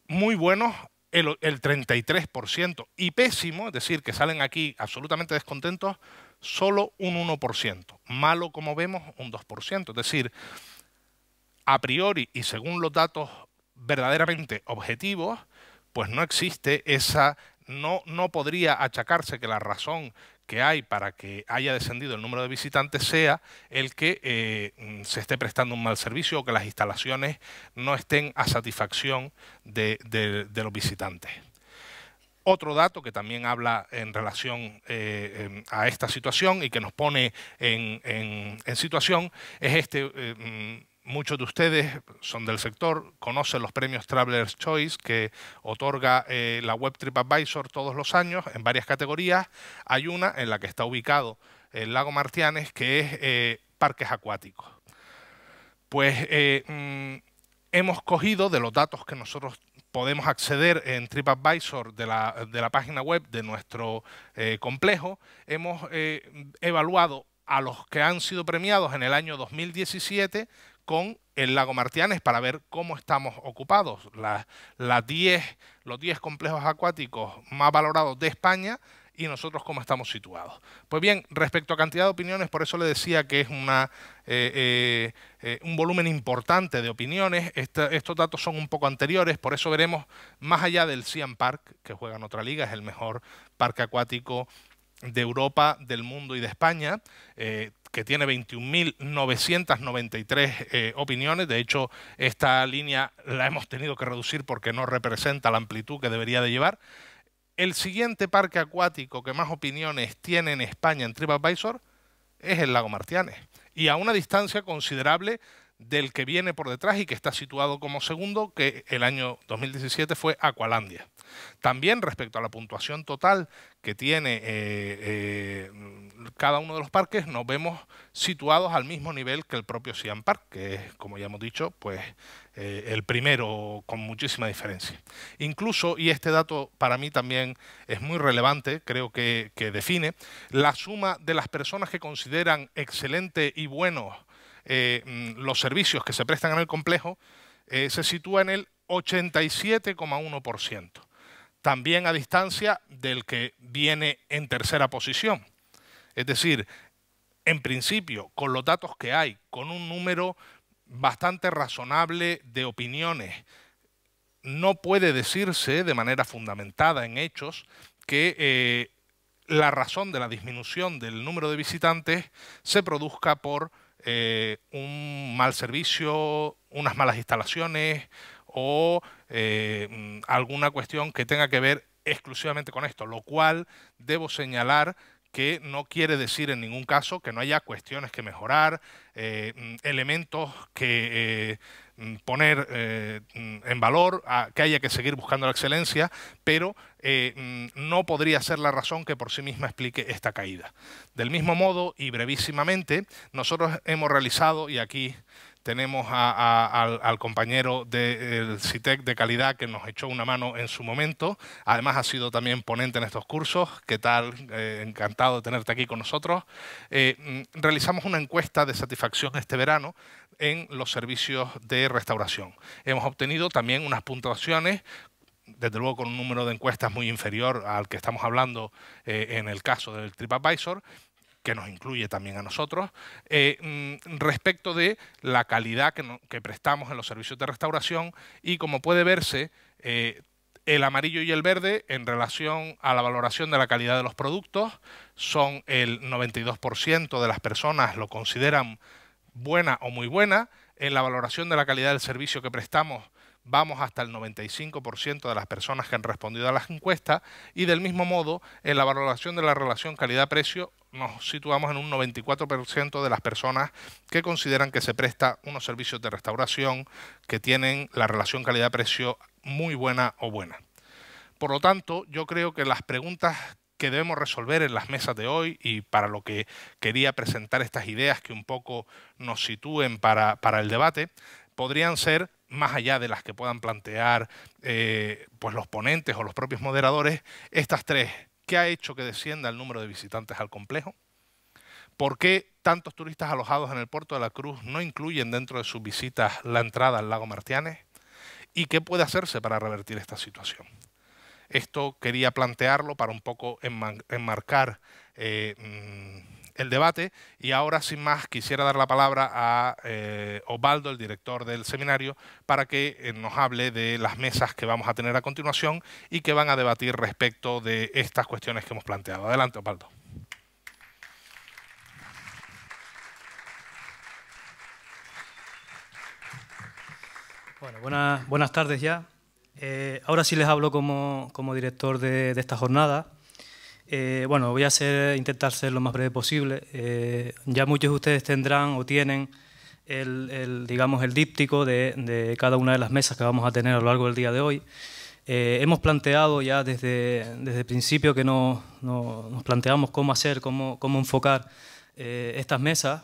Muy buenos el 33%. Y pésimo, es decir, que salen aquí absolutamente descontentos, solo un 1%. Malo, como vemos, un 2%. Es decir, a priori y según los datos verdaderamente objetivos, pues no existe no podría achacarse que la razón que hay para que haya descendido el número de visitantes sea el que se esté prestando un mal servicio o que las instalaciones no estén a satisfacción de los visitantes. Otro dato que también habla en relación a esta situación y que nos pone en situación es este. Muchos de ustedes son del sector, conocen los premios Traveler's Choice que otorga la web TripAdvisor todos los años en varias categorías. Hay una en la que está ubicado el Lago Martianes, que es parques acuáticos. Pues hemos cogido de los datos que nosotros podemos acceder en TripAdvisor de la página web de nuestro complejo, hemos evaluado a los que han sido premiados en el año 2017 con el Lago Martianes para ver cómo estamos ocupados. Los 10 complejos acuáticos más valorados de España y nosotros cómo estamos situados. Pues bien, respecto a cantidad de opiniones, por eso le decía que es un volumen importante de opiniones. Estos datos son un poco anteriores, por eso veremos, más allá del Siam Park, que juega en otra liga, es el mejor parque acuático de Europa, del mundo y de España, que tiene 21.993 opiniones. De hecho, esta línea la hemos tenido que reducir porque no representa la amplitud que debería de llevar. El siguiente parque acuático que más opiniones tiene en España en TripAdvisor es el Lago Martianes, y a una distancia considerable del que viene por detrás y que está situado como segundo, que el año 2017 fue Aqualandia. También respecto a la puntuación total que tiene cada uno de los parques, nos vemos situados al mismo nivel que el propio Siam Park, que es, como ya hemos dicho, pues el primero con muchísima diferencia. Incluso, y este dato para mí también es muy relevante, creo que define, la suma de las personas que consideran excelente y buenos los servicios que se prestan en el complejo se sitúa en el 87,1%. También a distancia del que viene en tercera posición. Es decir, en principio, con los datos que hay, con un número bastante razonable de opiniones, no puede decirse de manera fundamentada en hechos que la razón de la disminución del número de visitantes se produzca por un mal servicio, unas malas instalaciones o alguna cuestión que tenga que ver exclusivamente con esto, lo cual debo señalar que no quiere decir en ningún caso que no haya cuestiones que mejorar, elementos que poner en valor, que haya que seguir buscando la excelencia, pero no podría ser la razón que por sí misma explique esta caída. Del mismo modo, y brevísimamente, nosotros hemos realizado, y aquí tenemos al compañero del CITEC de calidad que nos echó una mano en su momento. Además ha sido también ponente en estos cursos. ¿Qué tal? Encantado de tenerte aquí con nosotros. Realizamos una encuesta de satisfacción este verano en los servicios de restauración. Hemos obtenido también unas puntuaciones, desde luego con un número de encuestas muy inferior al que estamos hablando en el caso del TripAdvisor, que nos incluye también a nosotros, respecto de la calidad que prestamos en los servicios de restauración, y como puede verse, el amarillo y el verde en relación a la valoración de la calidad de los productos son el 92% de las personas lo consideran buena o muy buena. En la valoración de la calidad del servicio que prestamos vamos hasta el 95% de las personas que han respondido a las encuestas, y del mismo modo en la valoración de la relación calidad-precio nos situamos en un 94% de las personas que consideran que se presta unos servicios de restauración que tienen la relación calidad-precio muy buena o buena. Por lo tanto, yo creo que las preguntas que debemos resolver en las mesas de hoy, y para lo que quería presentar estas ideas que un poco nos sitúen para el debate, podrían ser, más allá de las que puedan plantear pues los ponentes o los propios moderadores, estas tres. ¿Qué ha hecho que descienda el número de visitantes al complejo? ¿Por qué tantos turistas alojados en el Puerto de la Cruz no incluyen dentro de sus visitas la entrada al Lago Martianes? ¿Y qué puede hacerse para revertir esta situación? Esto quería plantearlo para un poco enmarcar el debate, y ahora sin más quisiera dar la palabra a Osvaldo, el director del seminario, para que nos hable de las mesas que vamos a tener a continuación y que van a debatir respecto de estas cuestiones que hemos planteado. Adelante, Osvaldo. Bueno, buenas tardes ya. Ahora sí les hablo como director de esta jornada. Bueno, voy a intentar ser lo más breve posible. Ya muchos de ustedes tendrán o tienen digamos, el díptico de cada una de las mesas que vamos a tener a lo largo del día de hoy. Hemos planteado ya desde el principio que nos planteamos cómo hacer, cómo enfocar estas mesas.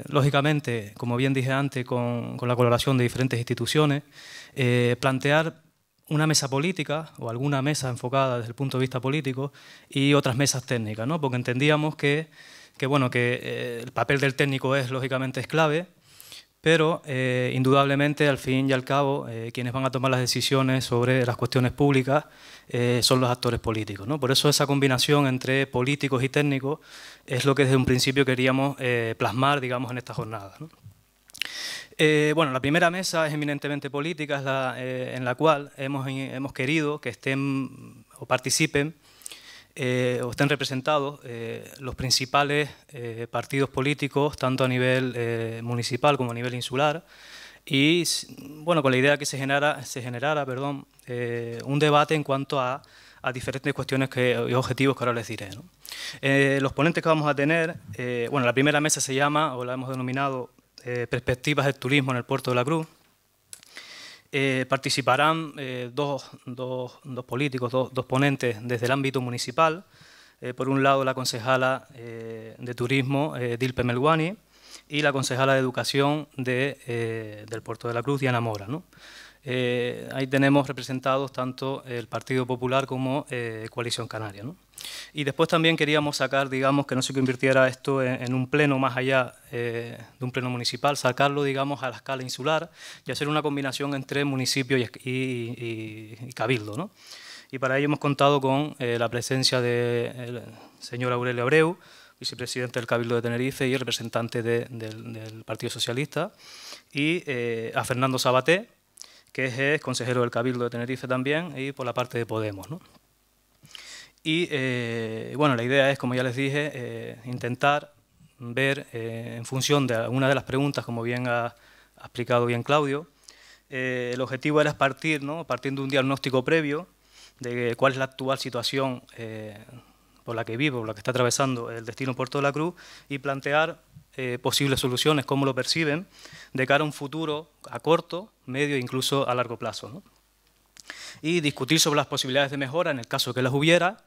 Lógicamente, como bien dije antes, con la colaboración de diferentes instituciones, plantear una mesa política o alguna mesa enfocada desde el punto de vista político y otras mesas técnicas, ¿no? Porque entendíamos que el papel del técnico lógicamente es clave, pero indudablemente, al fin y al cabo, quienes van a tomar las decisiones sobre las cuestiones públicas son los actores políticos, ¿no? Por eso esa combinación entre políticos y técnicos es lo que desde un principio queríamos plasmar, digamos, en esta jornada, ¿no? Bueno, la primera mesa es eminentemente política, es en la cual hemos querido que estén o participen o estén representados los principales partidos políticos, tanto a nivel municipal como a nivel insular, y bueno, con la idea que se generara un debate en cuanto a diferentes cuestiones y objetivos que ahora les diré, ¿no? Los ponentes que vamos a tener, bueno, la primera mesa se llama, o la hemos denominado, Perspectivas del turismo en el Puerto de la Cruz. Participarán dos políticos, dos ponentes desde el ámbito municipal. Por un lado, la concejala de Turismo, Dilpe Melguani, y la concejala de Educación del Puerto de la Cruz, Diana Mora, ¿no? Ahí tenemos representados tanto el Partido Popular como Coalición Canaria, ¿no? Y después también queríamos sacar, digamos, que no se convirtiera esto en un pleno más allá de un pleno municipal, sacarlo, digamos, a la escala insular y hacer una combinación entre municipio y cabildo, ¿no? Y para ello hemos contado con la presencia del señor Aurelio Abreu, vicepresidente del Cabildo de Tenerife y representante del Partido Socialista, y a Fernando Sabaté, que es consejero del Cabildo de Tenerife también, y por la parte de Podemos, ¿no? Y bueno, la idea es, como ya les dije, intentar ver en función de alguna de las preguntas, como bien ha explicado bien Claudio, el objetivo era partiendo de un diagnóstico previo de cuál es la actual situación por la que vive, por la que está atravesando el destino Puerto de la Cruz, y plantear posibles soluciones, cómo lo perciben, de cara a un futuro a corto, medio e incluso a largo plazo, ¿no? Y discutir sobre las posibilidades de mejora, en el caso que las hubiera,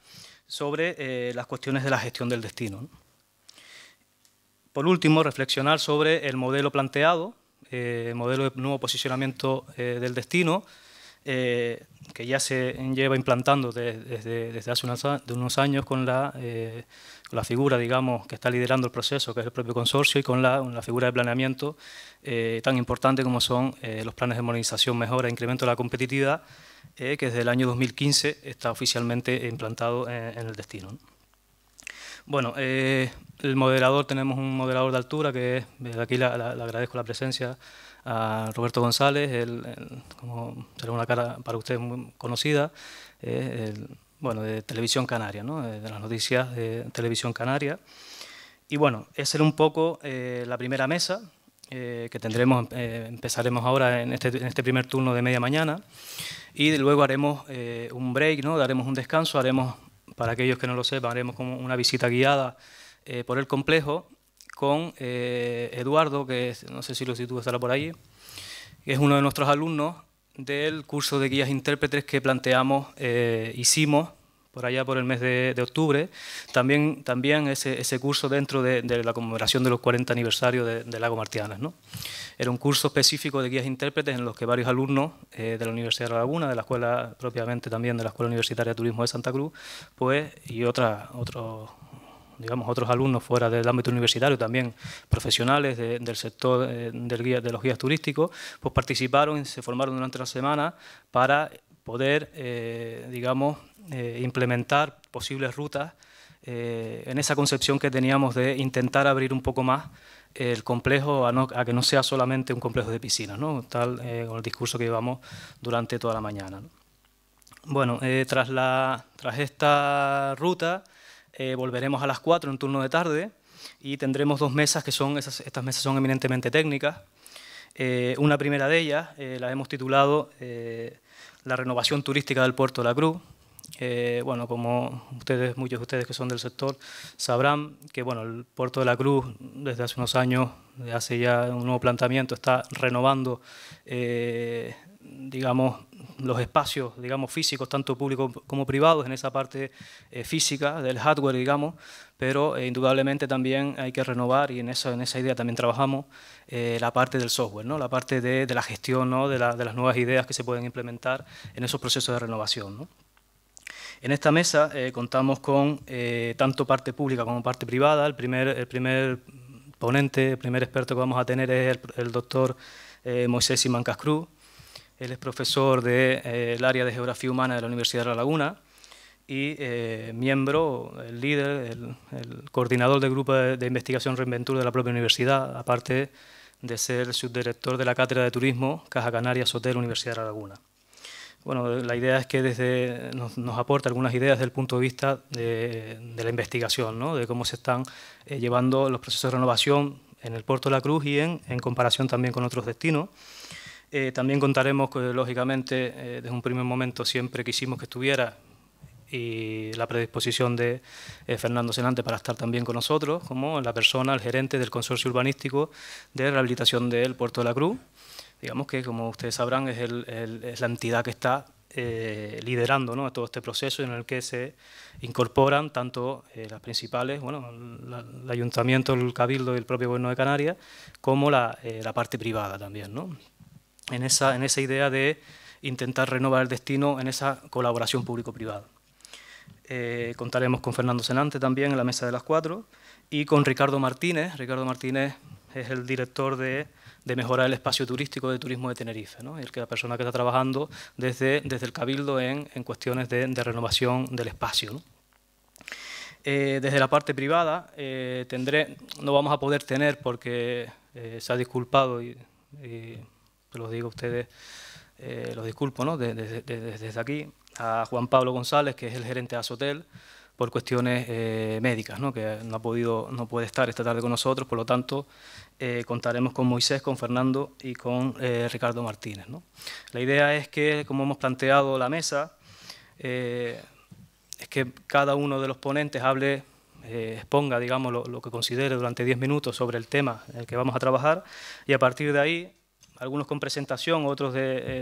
sobre las cuestiones de la gestión del destino, ¿no? Por último, reflexionar sobre el modelo planteado, modelo de nuevo posicionamiento del destino, que ya se lleva implantando desde hace unos años con la figura, digamos, que está liderando el proceso, que es el propio consorcio, y con la figura de planeamiento tan importante como son los planes de modernización, mejora e incremento de la competitividad, que desde el año 2015 está oficialmente implantado en el destino, ¿no? Bueno, el moderador, tenemos un moderador de altura, que desde aquí le agradezco la presencia a Roberto González, como será una cara para ustedes muy conocida, bueno, de Televisión Canaria, ¿no? De las noticias de Televisión Canaria. Y bueno, esa era un poco la primera mesa que tendremos, empezaremos ahora en este primer turno de media mañana, y luego haremos un break, ¿no? Daremos un descanso, para aquellos que no lo sepan, haremos como una visita guiada por el complejo con Eduardo, que no sé si lo sitúo, estará por ahí, que es uno de nuestros alumnos del curso de guías intérpretes que hicimos por allá por el mes de octubre, también ese curso dentro de la conmemoración de los 40 aniversarios de Lago Martianas, ¿no? Era un curso específico de guías intérpretes en los que varios alumnos de la Universidad de La Laguna, de la escuela propiamente también de la Escuela Universitaria de Turismo de Santa Cruz, pues, y otros alumnos fuera del ámbito universitario, también profesionales del sector de los guías turísticos, pues participaron y se formaron durante la semana para poder, implementar posibles rutas en esa concepción que teníamos de intentar abrir un poco más el complejo a que no sea solamente un complejo de piscinas, ¿no? Tal con el discurso que llevamos durante toda la mañana, ¿no? Bueno, tras esta ruta volveremos a las 4 en turno de tarde y tendremos dos mesas que estas mesas son eminentemente técnicas. Una primera de ellas la hemos titulado La renovación turística del Puerto de la Cruz. Bueno, como muchos de ustedes que son del sector sabrán que bueno, el Puerto de la Cruz desde hace unos años, hace ya un nuevo planteamiento, está renovando los espacios físicos, tanto públicos como privados, en esa parte física del hardware, pero indudablemente también hay que renovar, y en esa idea también trabajamos, la parte del software, ¿no? La parte de la gestión, ¿no? de las nuevas ideas que se pueden implementar en esos procesos de renovación, ¿no? En esta mesa contamos con tanto parte pública como parte privada. El primer ponente, el primer experto que vamos a tener es el doctor Moisés Simancas Cruz. Él es profesor del área de Geografía Humana de la Universidad de La Laguna y miembro, el líder, el coordinador del grupo de investigación Reinventura de la propia universidad, aparte de ser subdirector de la Cátedra de Turismo Caja Canarias Hotel Universidad de La Laguna. Bueno, la idea es que nos aporta algunas ideas desde el punto de vista de la investigación, ¿no? De cómo se están llevando los procesos de renovación en el Puerto de la Cruz y en comparación también con otros destinos. También contaremos, lógicamente, desde un primer momento siempre quisimos que estuviera y la predisposición de Fernando Senante para estar también con nosotros, como la persona, el gerente del Consorcio Urbanístico de Rehabilitación del Puerto de la Cruz. Digamos que, como ustedes sabrán, es la entidad que está liderando, ¿no?, todo este proceso en el que se incorporan tanto las principales, bueno, el Ayuntamiento, el Cabildo y el propio Gobierno de Canarias, como la parte privada también, ¿no?, en esa idea de intentar renovar el destino en esa colaboración público-privada. Contaremos con Fernando Senante también en la mesa de las 4 y con Ricardo Martínez. Ricardo Martínez es el director de mejorar el espacio turístico de turismo de Tenerife, ¿no? Es la persona que está trabajando desde el Cabildo en cuestiones de renovación del espacio, ¿no? Desde la parte privada no vamos a poder tener, porque se ha disculpado y los digo a ustedes, los disculpo, ¿no?, desde aquí, a Juan Pablo González, que es el gerente de Azotel, por cuestiones médicas, ¿no?, que no puede estar esta tarde con nosotros. Por lo tanto, contaremos con Moisés, con Fernando y con Ricardo Martínez, ¿no? La idea es que, como hemos planteado la mesa, es que cada uno de los ponentes exponga, digamos, lo que considere durante 10 minutos sobre el tema en el que vamos a trabajar, y a partir de ahí, algunos con presentación, otros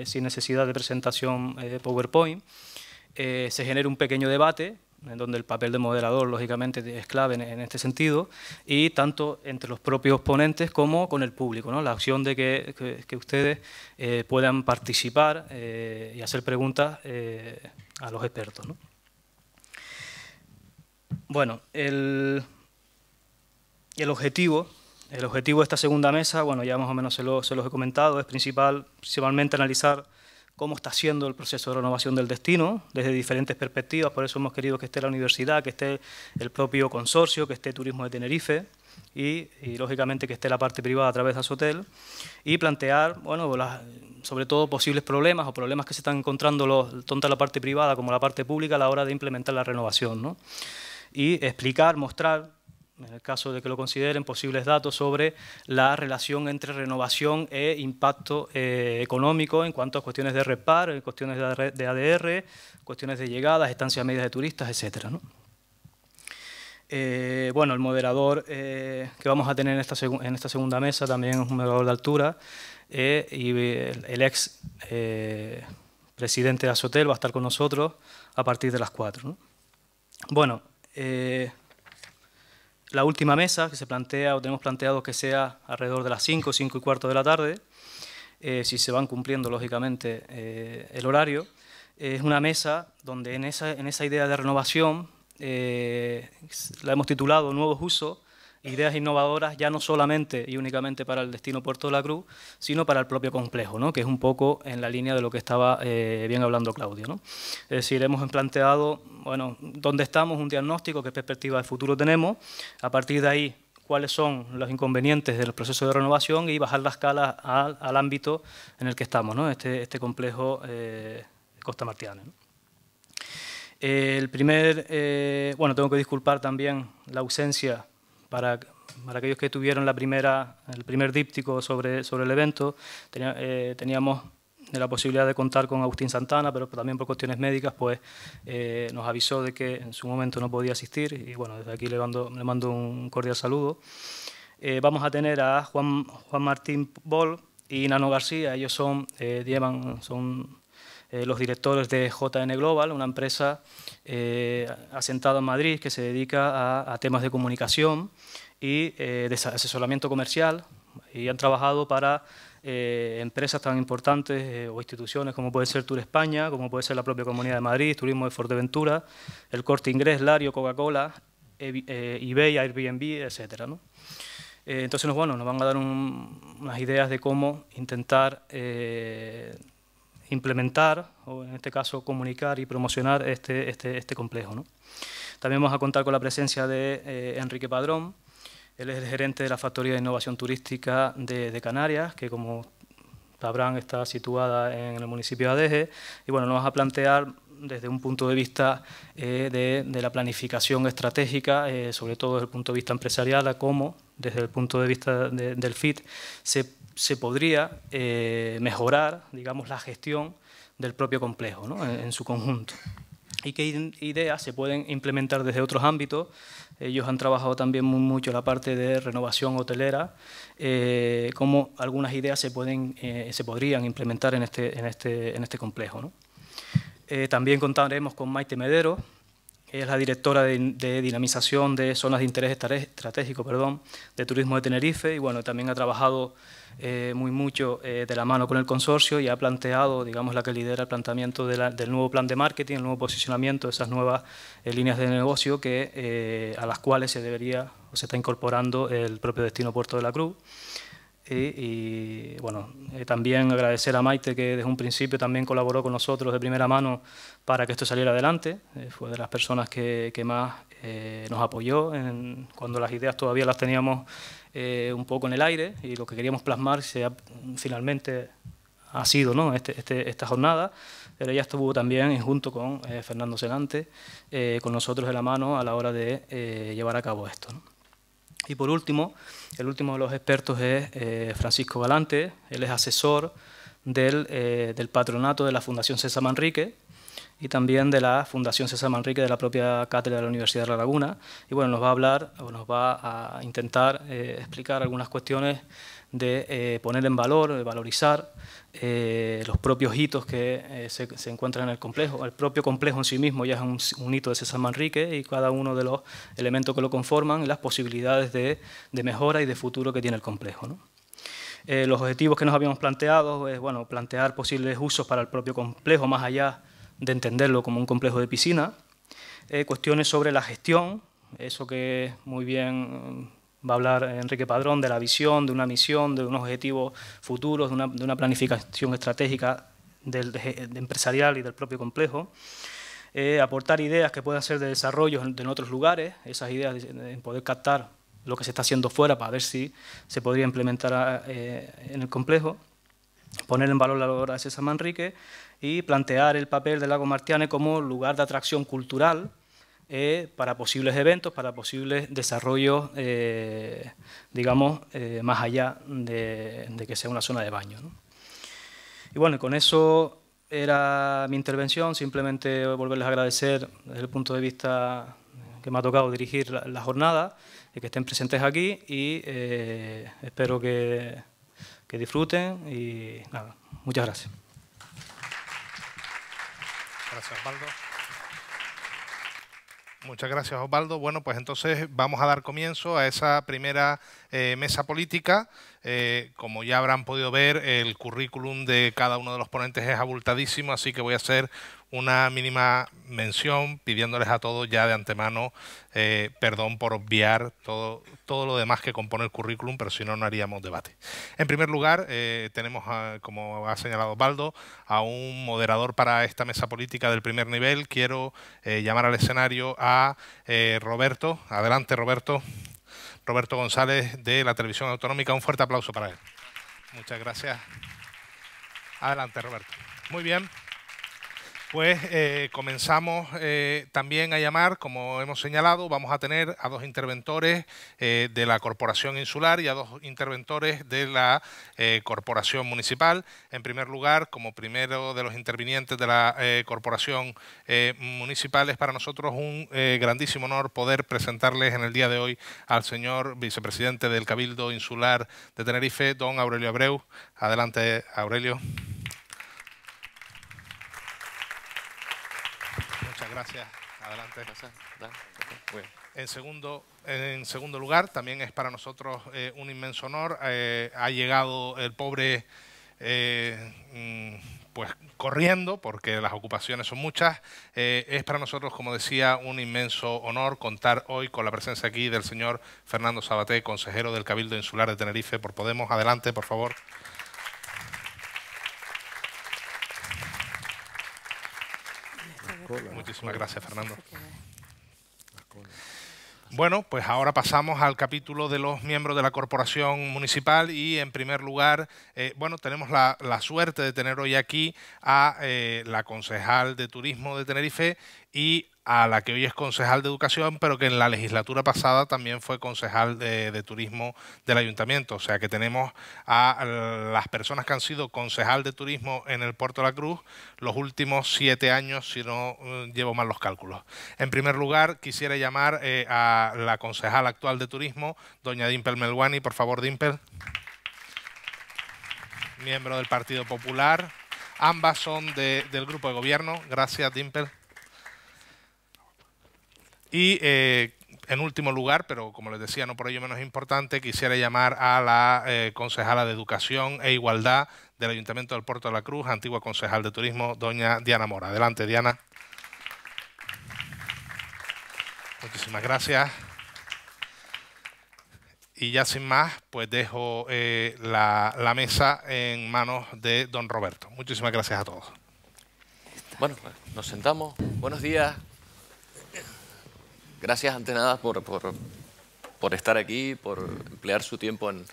sin necesidad de presentación PowerPoint, se genera un pequeño debate en donde el papel de moderador, lógicamente, es clave en este sentido, y tanto entre los propios ponentes como con el público, ¿no? La opción de que ustedes puedan participar y hacer preguntas a los expertos, ¿no? Bueno, el objetivo de esta segunda mesa, bueno, ya más o menos se los he comentado, es principalmente analizar cómo está siendo el proceso de renovación del destino desde diferentes perspectivas. Por eso hemos querido que esté la universidad, que esté el propio consorcio, que esté Turismo de Tenerife y lógicamente que esté la parte privada a través de Azotel, y plantear, bueno, sobre todo posibles problemas o problemas que se están encontrando tanto la parte privada como la parte pública a la hora de implementar la renovación, ¿no? Y explicar, mostrar, en el caso de que lo consideren, posibles datos sobre la relación entre renovación e impacto económico en cuanto a cuestiones de REPAR, cuestiones de ADR, cuestiones de llegadas, estancias medias de turistas, etcétera, ¿no? Bueno, el moderador que vamos a tener en esta segunda mesa también es un moderador de altura, y el ex presidente de Azotel va a estar con nosotros a partir de las 4, ¿no? Bueno, la última mesa que se plantea, o tenemos planteado que sea alrededor de las 5, 5 y cuarto de la tarde, si se van cumpliendo, lógicamente, el horario, es una mesa donde en esa idea de renovación la hemos titulado Nuevos usos, ideas innovadoras, ya no solamente y únicamente para el destino Puerto de la Cruz, sino para el propio complejo, ¿no?, que es un poco en la línea de lo que estaba bien hablando Claudio, ¿no? Es decir, hemos planteado, bueno, dónde estamos, un diagnóstico, qué perspectiva de futuro tenemos, a partir de ahí cuáles son los inconvenientes del proceso de renovación y bajar la escala al ámbito en el que estamos, ¿no?, este complejo Costa Martiana, ¿no? Bueno, tengo que disculpar también la ausencia para aquellos que tuvieron el primer díptico sobre el evento. Teníamos la posibilidad de contar con Agustín Santana, pero también por cuestiones médicas pues nos avisó de que en su momento no podía asistir, y bueno, desde aquí le mando un cordial saludo. Vamos a tener a Juan Martín Bol y Nano García. Ellos son los directores de JN Global, una empresa asentada en Madrid que se dedica a temas de comunicación y de asesoramiento comercial, y han trabajado para empresas tan importantes o instituciones como puede ser Tour España, como puede ser la propia Comunidad de Madrid, Turismo de Fuerteventura, el Corte Inglés, Lario, Coca-Cola, eBay, Airbnb, etcétera, ¿no? Entonces, bueno, nos van a dar unas ideas de cómo intentar implementar, o en este caso comunicar y promocionar este complejo, ¿no? También vamos a contar con la presencia de Enrique Padrón. Él es el gerente de la Factoría de Innovación Turística de Canarias, que como sabrán está situada en el municipio de Adeje, y bueno, nos va a plantear desde un punto de vista de la planificación estratégica, sobre todo desde el punto de vista empresarial, a cómo desde el punto de vista del FIT se podría mejorar, digamos, la gestión del propio complejo, ¿no? en su conjunto. Y qué ideas se pueden implementar desde otros ámbitos. Ellos han trabajado también mucho la parte de renovación hotelera, cómo algunas ideas se podrían implementar en este complejo, ¿no? También contaremos con Maite Medero, ella es la directora de dinamización de zonas de interés estratégico, de turismo de Tenerife, y bueno, también ha trabajado mucho de la mano con el consorcio y ha planteado, digamos, la que lidera el planteamiento del nuevo plan de marketing, el nuevo posicionamiento de esas nuevas líneas de negocio a las cuales se está incorporando el propio destino Puerto de la Cruz. Y bueno, también agradecer a Maite, que desde un principio también colaboró con nosotros de primera mano para que esto saliera adelante. Fue de las personas que más nos apoyó cuando las ideas todavía las teníamos un poco en el aire, y lo que queríamos plasmar finalmente ha sido, ¿no? esta jornada, pero ella estuvo también junto con Fernando Selante, con nosotros de la mano a la hora de llevar a cabo esto, ¿no? Y por último, el último de los expertos es Francisco Galante. Él es asesor del patronato de la Fundación César Manrique y también de la Fundación César Manrique de la propia cátedra de la Universidad de La Laguna. Y bueno, nos va a intentar explicar algunas cuestiones de poner en valor, de valorizar los propios hitos que se encuentran en el complejo. El propio complejo en sí mismo ya es un hito de César Manrique, y cada uno de los elementos que lo conforman y las posibilidades de mejora y de futuro que tiene el complejo, ¿no? Los objetivos que nos habíamos planteado es, bueno, plantear posibles usos para el propio complejo, más allá de entenderlo como un complejo de piscina. Cuestiones sobre la gestión, eso que muy bien va a hablar Enrique Padrón, de la visión, de una misión, de unos objetivos futuros, de una planificación estratégica empresarial y del propio complejo. Aportar ideas que puedan ser de desarrollo en otros lugares, esas ideas de poder captar lo que se está haciendo fuera para ver si se podría implementar en el complejo. Poner en valor la obra de César Manrique y plantear el papel del Lago Martiane como lugar de atracción cultural para posibles eventos, para posibles desarrollos, digamos, más allá de que sea una zona de baño, ¿no? Y bueno, con eso era mi intervención. Simplemente volverles a agradecer desde el punto de vista que me ha tocado dirigir la jornada, y que estén presentes aquí, y espero que disfruten, y nada, muchas gracias. Gracias, Osvaldo. Muchas gracias, Osvaldo. Bueno, pues entonces vamos a dar comienzo a esa primera mesa política. Como ya habrán podido ver, el currículum de cada uno de los ponentes es abultadísimo, así que voy a hacer una mínima mención, pidiéndoles a todos ya de antemano perdón por obviar todo lo demás que compone el currículum, pero si no, no haríamos debate. En primer lugar, tenemos, como ha señalado Osvaldo, a un moderador para esta mesa política del primer nivel. Quiero llamar al escenario a Roberto. Adelante, Roberto. Roberto González, de la Televisión Autonómica. Un fuerte aplauso para él. Muchas gracias. Adelante, Roberto. Muy bien. Pues comenzamos también a llamar, como hemos señalado, vamos a tener a dos interventores de la Corporación Insular y a dos interventores de la Corporación Municipal. En primer lugar, como primero de los intervinientes de la Corporación Municipal, es para nosotros un grandísimo honor poder presentarles en el día de hoy al señor vicepresidente del Cabildo Insular de Tenerife, don Aurelio Abreu. Adelante, Aurelio. Muchas gracias. Adelante. En segundo lugar, también es para nosotros un inmenso honor. Ha llegado el pobre pues corriendo, porque las ocupaciones son muchas. Es para nosotros, como decía, un inmenso honor contar hoy con la presencia aquí del señor Fernando Sabaté, consejero del Cabildo Insular de Tenerife por Podemos. Adelante, por favor. Muchísimas gracias, Fernando. Bueno, pues ahora pasamos al capítulo de los miembros de la corporación municipal y, en primer lugar, bueno, tenemos la suerte de tener hoy aquí a la concejal de Turismo de Tenerife y a la que hoy es concejal de Educación, pero que en la legislatura pasada también fue concejal de Turismo del Ayuntamiento. O sea que tenemos a las personas que han sido concejal de Turismo en el Puerto de la Cruz los últimos 7 años, si no llevo mal los cálculos. En primer lugar, quisiera llamar a la concejal actual de Turismo, doña Dimpel Melwani. Por favor, Dimpel. Miembro del Partido Popular. Ambas son del Grupo de Gobierno. Gracias, Dimpel. Y en último lugar, pero como les decía, no por ello menos importante, quisiera llamar a la concejala de Educación e Igualdad del Ayuntamiento del Puerto de la Cruz, antigua concejal de Turismo, doña Diana Mora. Adelante, Diana. Muchísimas gracias. Y ya sin más, pues dejo la mesa en manos de don Roberto. Muchísimas gracias a todos. Bueno, pues nos sentamos. Buenos días. Gracias ante nada por estar aquí, por emplear su tiempo en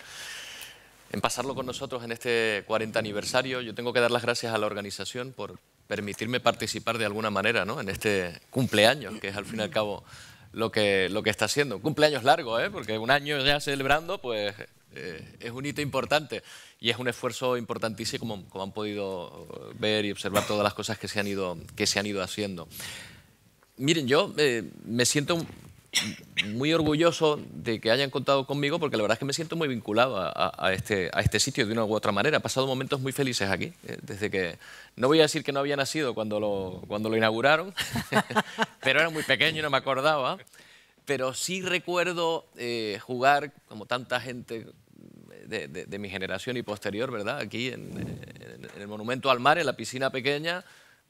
pasarlo con nosotros en este 40 aniversario. Yo tengo que dar las gracias a la organización por permitirme participar de alguna manera, ¿no?, en este cumpleaños, que es al fin y al cabo lo que está haciendo. Un cumpleaños largo, porque un año ya celebrando, pues es un hito importante y es un esfuerzo importantísimo, como han podido ver y observar todas las cosas que se han ido haciendo. Miren, yo me siento muy orgulloso de que hayan contado conmigo, porque la verdad es que me siento muy vinculado a este sitio de una u otra manera. He pasado momentos muy felices aquí, desde que, no voy a decir que no había nacido cuando lo inauguraron, pero era muy pequeño y no me acordaba, pero sí recuerdo jugar, como tanta gente de mi generación y posterior, ¿verdad?, aquí en el Monumento al Mar, en la piscina pequeña,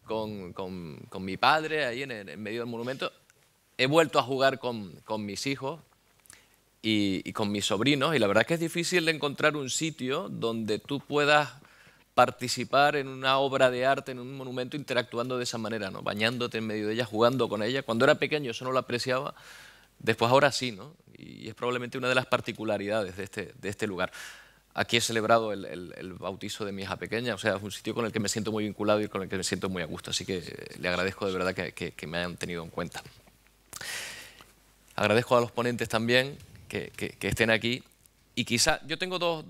con mi padre ahí en medio del monumento. He vuelto a jugar con mis hijos y con mis sobrinos, y la verdad es que es difícil de encontrar un sitio donde tú puedas participar en una obra de arte, en un monumento, interactuando de esa manera, ¿no?, bañándote en medio de ella, jugando con ella. Cuando era pequeño eso no lo apreciaba, después ahora sí, ¿no?, y es probablemente una de las particularidades de este lugar. Aquí he celebrado el bautizo de mi hija pequeña, o sea, es un sitio con el que me siento muy vinculado y con el que me siento muy a gusto, así que le agradezco de verdad que me hayan tenido en cuenta. Agradezco a los ponentes también que estén aquí, y quizá yo tengo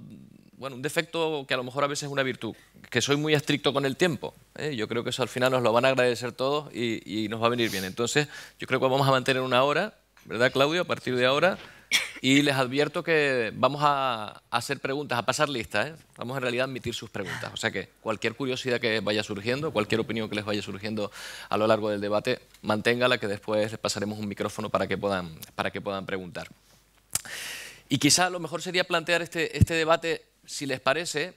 un defecto que a lo mejor a veces es una virtud, que soy muy estricto con el tiempo, Yo creo que eso al final nos lo van a agradecer todos y nos va a venir bien. Entonces yo creo que vamos a mantener una hora, ¿verdad, Claudio?, a partir de ahora. Y les advierto que vamos a hacer preguntas, a pasar lista, Vamos en realidad a admitir sus preguntas. O sea que cualquier curiosidad que vaya surgiendo, cualquier opinión que les vaya surgiendo a lo largo del debate, manténgala, que después les pasaremos un micrófono para que puedan preguntar. Y quizá lo mejor sería plantear este debate, si les parece,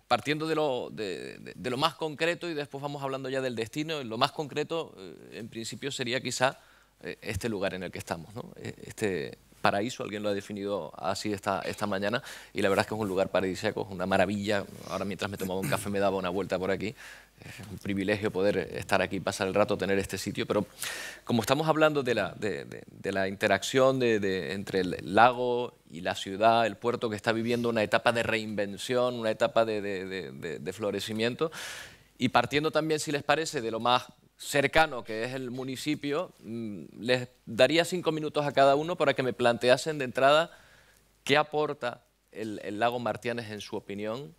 partiendo de lo más concreto, y después vamos hablando ya del destino. Lo más concreto, en principio, sería quizá este lugar en el que estamos, ¿no? Este paraíso, alguien lo ha definido así esta mañana, y la verdad es que es un lugar paradisíaco, es una maravilla. Ahora, mientras me tomaba un café, me daba una vuelta por aquí. Es un privilegio poder estar aquí, pasar el rato, tener este sitio. Pero como estamos hablando de la interacción entre el lago y la ciudad, el puerto que está viviendo una etapa de reinvención, una etapa de florecimiento, y partiendo también, si les parece, de lo más cercano, que es el municipio, les daría 5 minutos a cada uno para que me planteasen de entrada qué aporta el lago Martianes, en su opinión,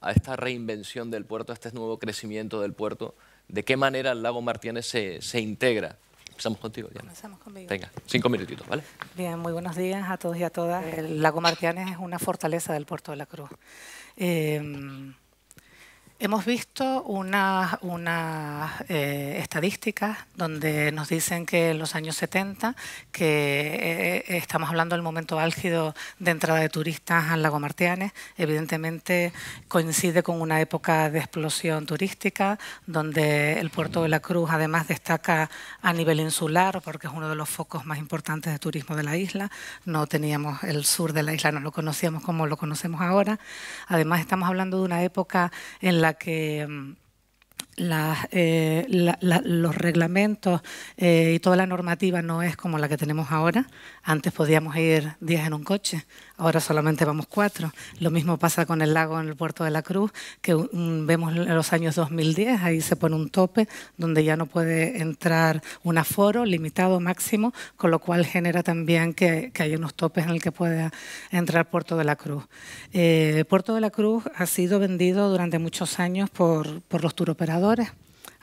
a esta reinvención del puerto, a este nuevo crecimiento del puerto. De qué manera el lago Martianes se integra. Empezamos contigo, Diana. Empezamos conmigo. Venga, 5 minutitos, ¿vale? Bien, muy buenos días a todos y a todas. El lago Martianes es una fortaleza del Puerto de la Cruz. Hemos visto unas estadísticas donde nos dicen que en los años 70, que estamos hablando del momento álgido de entrada de turistas al lago Martianes, evidentemente coincide con una época de explosión turística, donde el puerto de la Cruz además destaca a nivel insular, porque es uno de los focos más importantes de turismo de la isla. No teníamos el sur de la isla, no lo conocíamos como lo conocemos ahora. Además estamos hablando de una época en la que los reglamentos y toda la normativa no es como la que tenemos ahora. Antes podíamos ir 10 en un coche, ahora solamente vamos 4. Lo mismo pasa con el lago en el puerto de la Cruz, que vemos en los años 2010, ahí se pone un tope donde ya no puede entrar un aforo limitado máximo, con lo cual genera también que haya unos topes en el que pueda entrar Puerto de la Cruz. Puerto de la Cruz ha sido vendido durante muchos años por los turoperadores,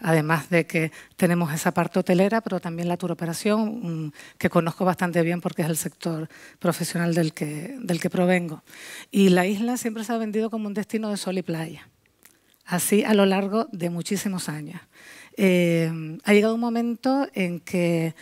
además de que tenemos esa parte hotelera, pero también la turoperación, que conozco bastante bien porque es el sector profesional del que provengo. Y la isla siempre se ha vendido como un destino de sol y playa, así a lo largo de muchísimos años. Ha llegado un momento en que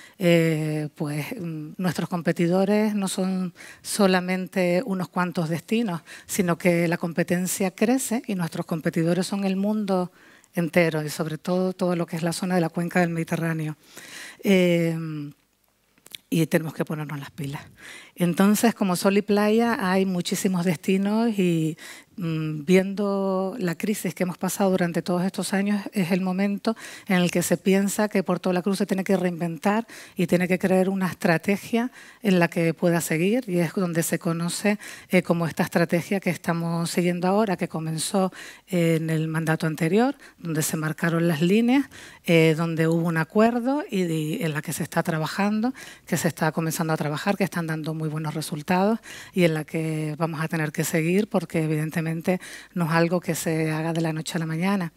nuestros competidores no son solamente unos cuantos destinos, sino que la competencia crece y nuestros competidores son el mundo entero y sobre todo lo que es la zona de la cuenca del Mediterráneo. Y tenemos que ponernos las pilas. Entonces, como sol y playa, hay muchísimos destinos y viendo la crisis que hemos pasado durante todos estos años, es el momento en el que se piensa que Puerto de la Cruz se tiene que reinventar y tiene que crear una estrategia en la que pueda seguir, y es donde se conoce como esta estrategia que estamos siguiendo ahora, que comenzó en el mandato anterior, donde se marcaron las líneas, donde hubo un acuerdo y en la que se está trabajando, que se está comenzando a trabajar, que están dando muy buenos resultados y en la que vamos a tener que seguir porque evidentemente no es algo que se haga de la noche a la mañana.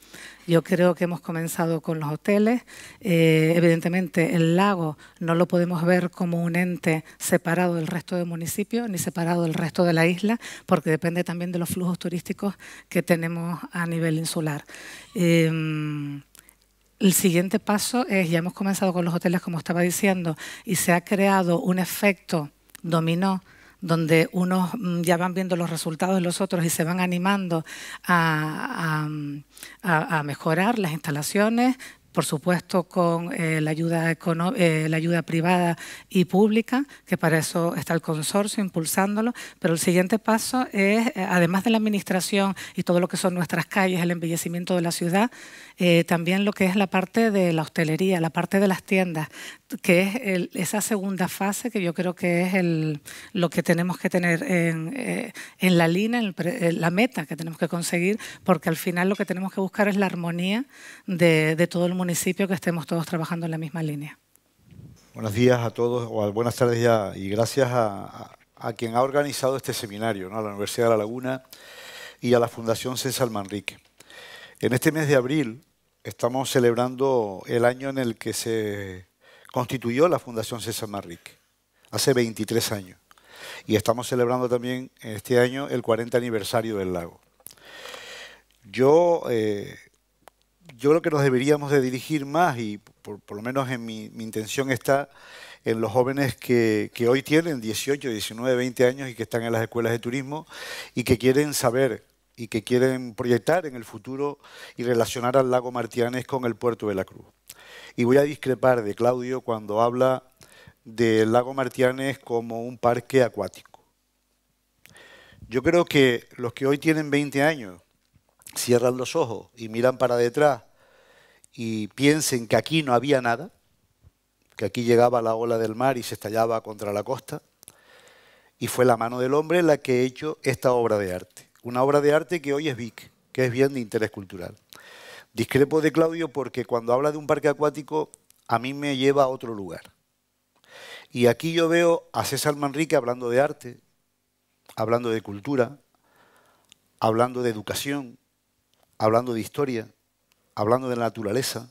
Yo creo que hemos comenzado con los hoteles. Evidentemente el lago no lo podemos ver como un ente separado del resto del municipio ni separado del resto de la isla, porque depende también de los flujos turísticos que tenemos a nivel insular. El siguiente paso es, ya hemos comenzado con los hoteles, como estaba diciendo, y se ha creado un efecto dominó, donde unos ya van viendo los resultados de los otros y se van animando a mejorar las instalaciones, por supuesto con la ayuda privada y pública, que para eso está el consorcio impulsándolo, pero el siguiente paso es, además de la administración y todo lo que son nuestras calles, el embellecimiento de la ciudad, también lo que es la parte de la hostelería, la parte de las tiendas, que es esa segunda fase que yo creo que es lo que tenemos que tener en la línea, la meta que tenemos que conseguir, porque al final lo que tenemos que buscar es la armonía de todo el municipio, que estemos todos trabajando en la misma línea. Buenos días a todos, o buenas tardes ya, y gracias a quien ha organizado este seminario, ¿no? A la Universidad de La Laguna y a la Fundación César Manrique. En este mes de abril estamos celebrando el año en el que se constituyó la Fundación César Manrique, hace 23 años. Y estamos celebrando también este año el 40 aniversario del lago. Yo creo que nos deberíamos de dirigir más, y por lo menos en mi intención está en los jóvenes que hoy tienen 18, 19, 20 años y que están en las escuelas de turismo y que quieren saber y que quieren proyectar en el futuro y relacionar al lago Martianes con el puerto de la Cruz. Y voy a discrepar de Claudio cuando habla del lago Martianes como un parque acuático. Yo creo que los que hoy tienen 20 años cierran los ojos y miran para detrás y piensen que aquí no había nada, que aquí llegaba la ola del mar y se estallaba contra la costa, y fue la mano del hombre la que ha hecho esta obra de arte. Una obra de arte que hoy es BIC, que es bien de interés cultural. Discrepo de Claudio porque cuando habla de un parque acuático a mí me lleva a otro lugar. Y aquí yo veo a César Manrique hablando de arte, hablando de cultura, hablando de educación, hablando de historia, hablando de la naturaleza.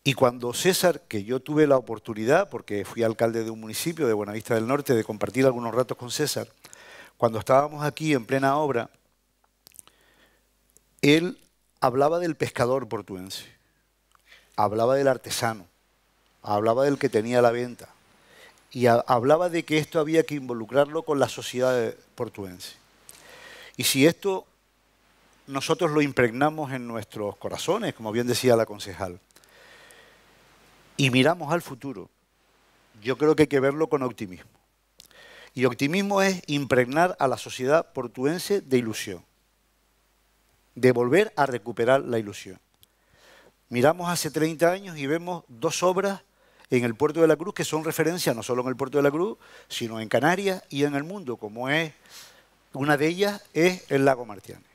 Y cuando César, que yo tuve la oportunidad, porque fui alcalde de un municipio de Buenavista del Norte, de compartir algunos ratos con César, cuando estábamos aquí en plena obra, él hablaba del pescador portuense, hablaba del artesano, hablaba del que tenía la venta y hablaba de que esto había que involucrarlo con la sociedad portuense. Y si esto nosotros lo impregnamos en nuestros corazones, como bien decía la concejal, y miramos al futuro, yo creo que hay que verlo con optimismo. Y optimismo es impregnar a la sociedad portuense de ilusión, de volver a recuperar la ilusión. Miramos hace 30 años y vemos dos obras en el Puerto de la Cruz que son referencia no solo en el Puerto de la Cruz, sino en Canarias y en el mundo, como es, una de ellas es el lago Martianes.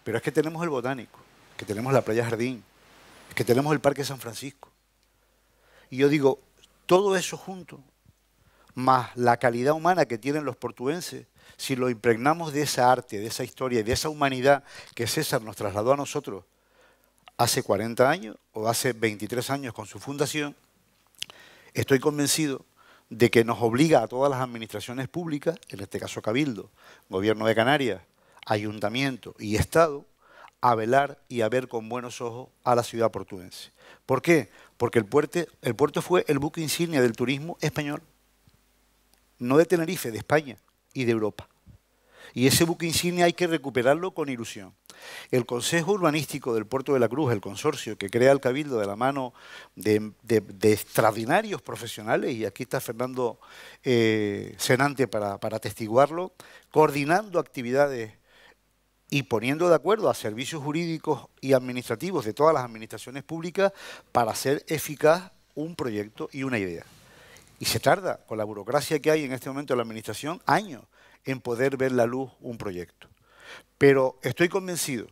Pero es que tenemos el Botánico, que tenemos la Playa Jardín, que tenemos el Parque San Francisco. Y yo digo, todo eso junto, más la calidad humana que tienen los portuenses, si lo impregnamos de esa arte, de esa historia y de esa humanidad que César nos trasladó a nosotros hace 40 años o hace 23 años con su fundación, estoy convencido de que nos obliga a todas las administraciones públicas, en este caso Cabildo, Gobierno de Canarias, Ayuntamiento y Estado, a velar y a ver con buenos ojos a la ciudad portuense. ¿Por qué? Porque el puerto fue el buque insignia del turismo español, no de Tenerife, de España y de Europa. Y ese buque insignia hay que recuperarlo con ilusión. El Consejo Urbanístico del Puerto de la Cruz, el consorcio que crea el Cabildo de la mano de extraordinarios profesionales, y aquí está Fernando Senante para atestiguarlo, coordinando actividades y poniendo de acuerdo a servicios jurídicos y administrativos de todas las administraciones públicas para hacer eficaz un proyecto y una idea. Y se tarda, con la burocracia que hay en este momento en la administración, años en poder ver la luz un proyecto. Pero estoy convencido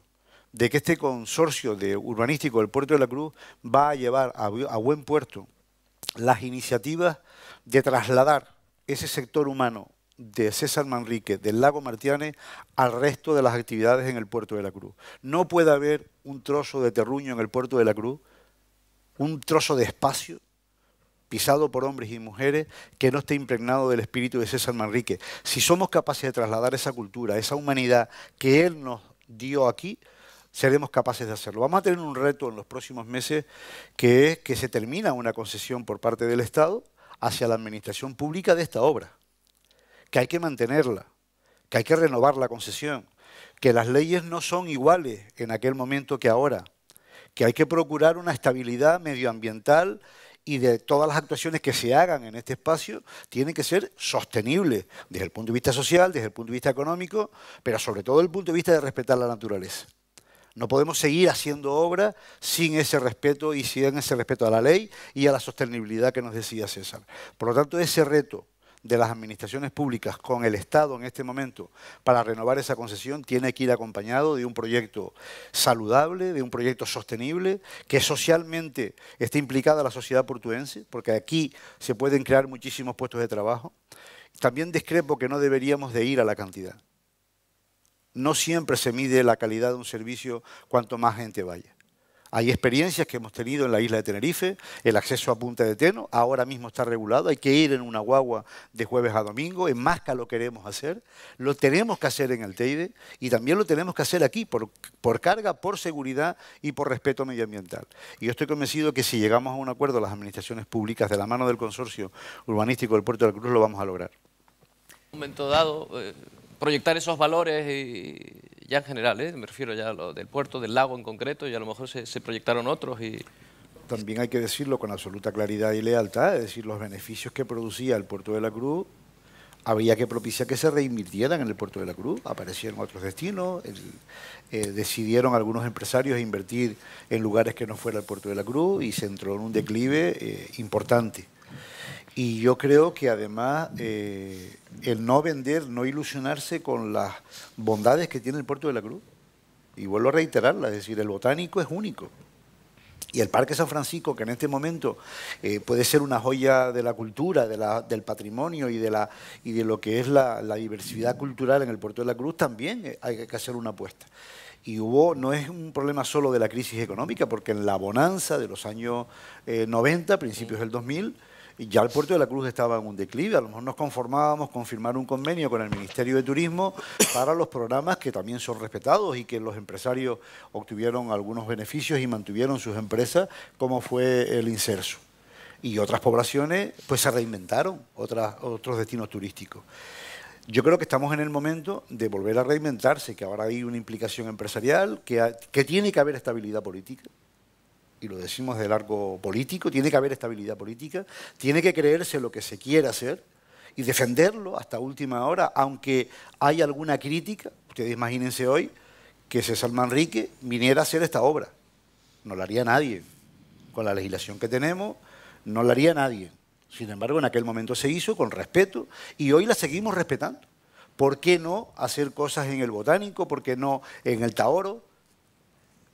de que este consorcio urbanístico del Puerto de la Cruz va a llevar a buen puerto las iniciativas de trasladar ese sector humano de César Manrique, del lago Martianes, al resto de las actividades en el Puerto de la Cruz. No puede haber un trozo de terruño en el Puerto de la Cruz, un trozo de espacio pisado por hombres y mujeres que no esté impregnado del espíritu de César Manrique. Si somos capaces de trasladar esa cultura, esa humanidad que él nos dio aquí, seremos capaces de hacerlo. Vamos a tener un reto en los próximos meses, que es que se termina una concesión por parte del Estado hacia la administración pública de esta obra, que hay que mantenerla, que hay que renovar la concesión, que las leyes no son iguales en aquel momento que ahora, que hay que procurar una estabilidad medioambiental y de todas las actuaciones que se hagan en este espacio tienen que ser sostenibles desde el punto de vista social, desde el punto de vista económico, pero sobre todo desde el punto de vista de respetar la naturaleza. No podemos seguir haciendo obras sin ese respeto y sin ese respeto a la ley y a la sostenibilidad que nos decía César. Por lo tanto, ese reto de las administraciones públicas con el Estado en este momento para renovar esa concesión tiene que ir acompañado de un proyecto saludable, de un proyecto sostenible, que socialmente esté implicada la sociedad portuense, porque aquí se pueden crear muchísimos puestos de trabajo. También discrepo que no deberíamos de ir a la cantidad. No siempre se mide la calidad de un servicio cuanto más gente vaya. Hay experiencias que hemos tenido en la isla de Tenerife, el acceso a Punta de Teno, ahora mismo está regulado, hay que ir en una guagua de jueves a domingo, en Masca lo queremos hacer, lo tenemos que hacer en el Teide y también lo tenemos que hacer aquí por carga, por seguridad y por respeto medioambiental. Y yo estoy convencido que si llegamos a un acuerdo las administraciones públicas de la mano del consorcio urbanístico del Puerto de la Cruz lo vamos a lograr. En un momento dado, proyectar esos valores y ya en general, me refiero ya a lo del puerto, del lago en concreto, y a lo mejor se proyectaron otros. Y también hay que decirlo con absoluta claridad y lealtad, es decir, los beneficios que producía el Puerto de la Cruz, habría que propiciar que se reinvirtieran en el Puerto de la Cruz, aparecieron otros destinos, decidieron algunos empresarios invertir en lugares que no fuera el Puerto de la Cruz y se entró en un declive importante. Y yo creo que además el no vender, no ilusionarse con las bondades que tiene el Puerto de la Cruz. Y vuelvo a reiterarla, es decir, el Botánico es único. Y el Parque San Francisco, que en este momento puede ser una joya de la cultura, del patrimonio y de lo que es la diversidad cultural en el Puerto de la Cruz, también hay que hacer una apuesta. Y no es un problema solo de la crisis económica, porque en la bonanza de los años 90, principios del 2000, y ya el Puerto de la Cruz estaba en un declive. A lo mejor nos conformábamos con firmar un convenio con el Ministerio de Turismo para los programas que también son respetados y que los empresarios obtuvieron algunos beneficios y mantuvieron sus empresas, como fue el Inserso. Y otras poblaciones pues se reinventaron, otros destinos turísticos. Yo creo que estamos en el momento de volver a reinventarse, que ahora hay una implicación empresarial, que tiene que haber estabilidad política, y lo decimos de largo político, tiene que haber estabilidad política, tiene que creerse lo que se quiere hacer y defenderlo hasta última hora, aunque hay alguna crítica. Ustedes imagínense hoy que César Manrique viniera a hacer esta obra. No la haría nadie. Con la legislación que tenemos, no la haría nadie. Sin embargo, en aquel momento se hizo con respeto y hoy la seguimos respetando. ¿Por qué no hacer cosas en el Botánico? ¿Por qué no en el Taoro?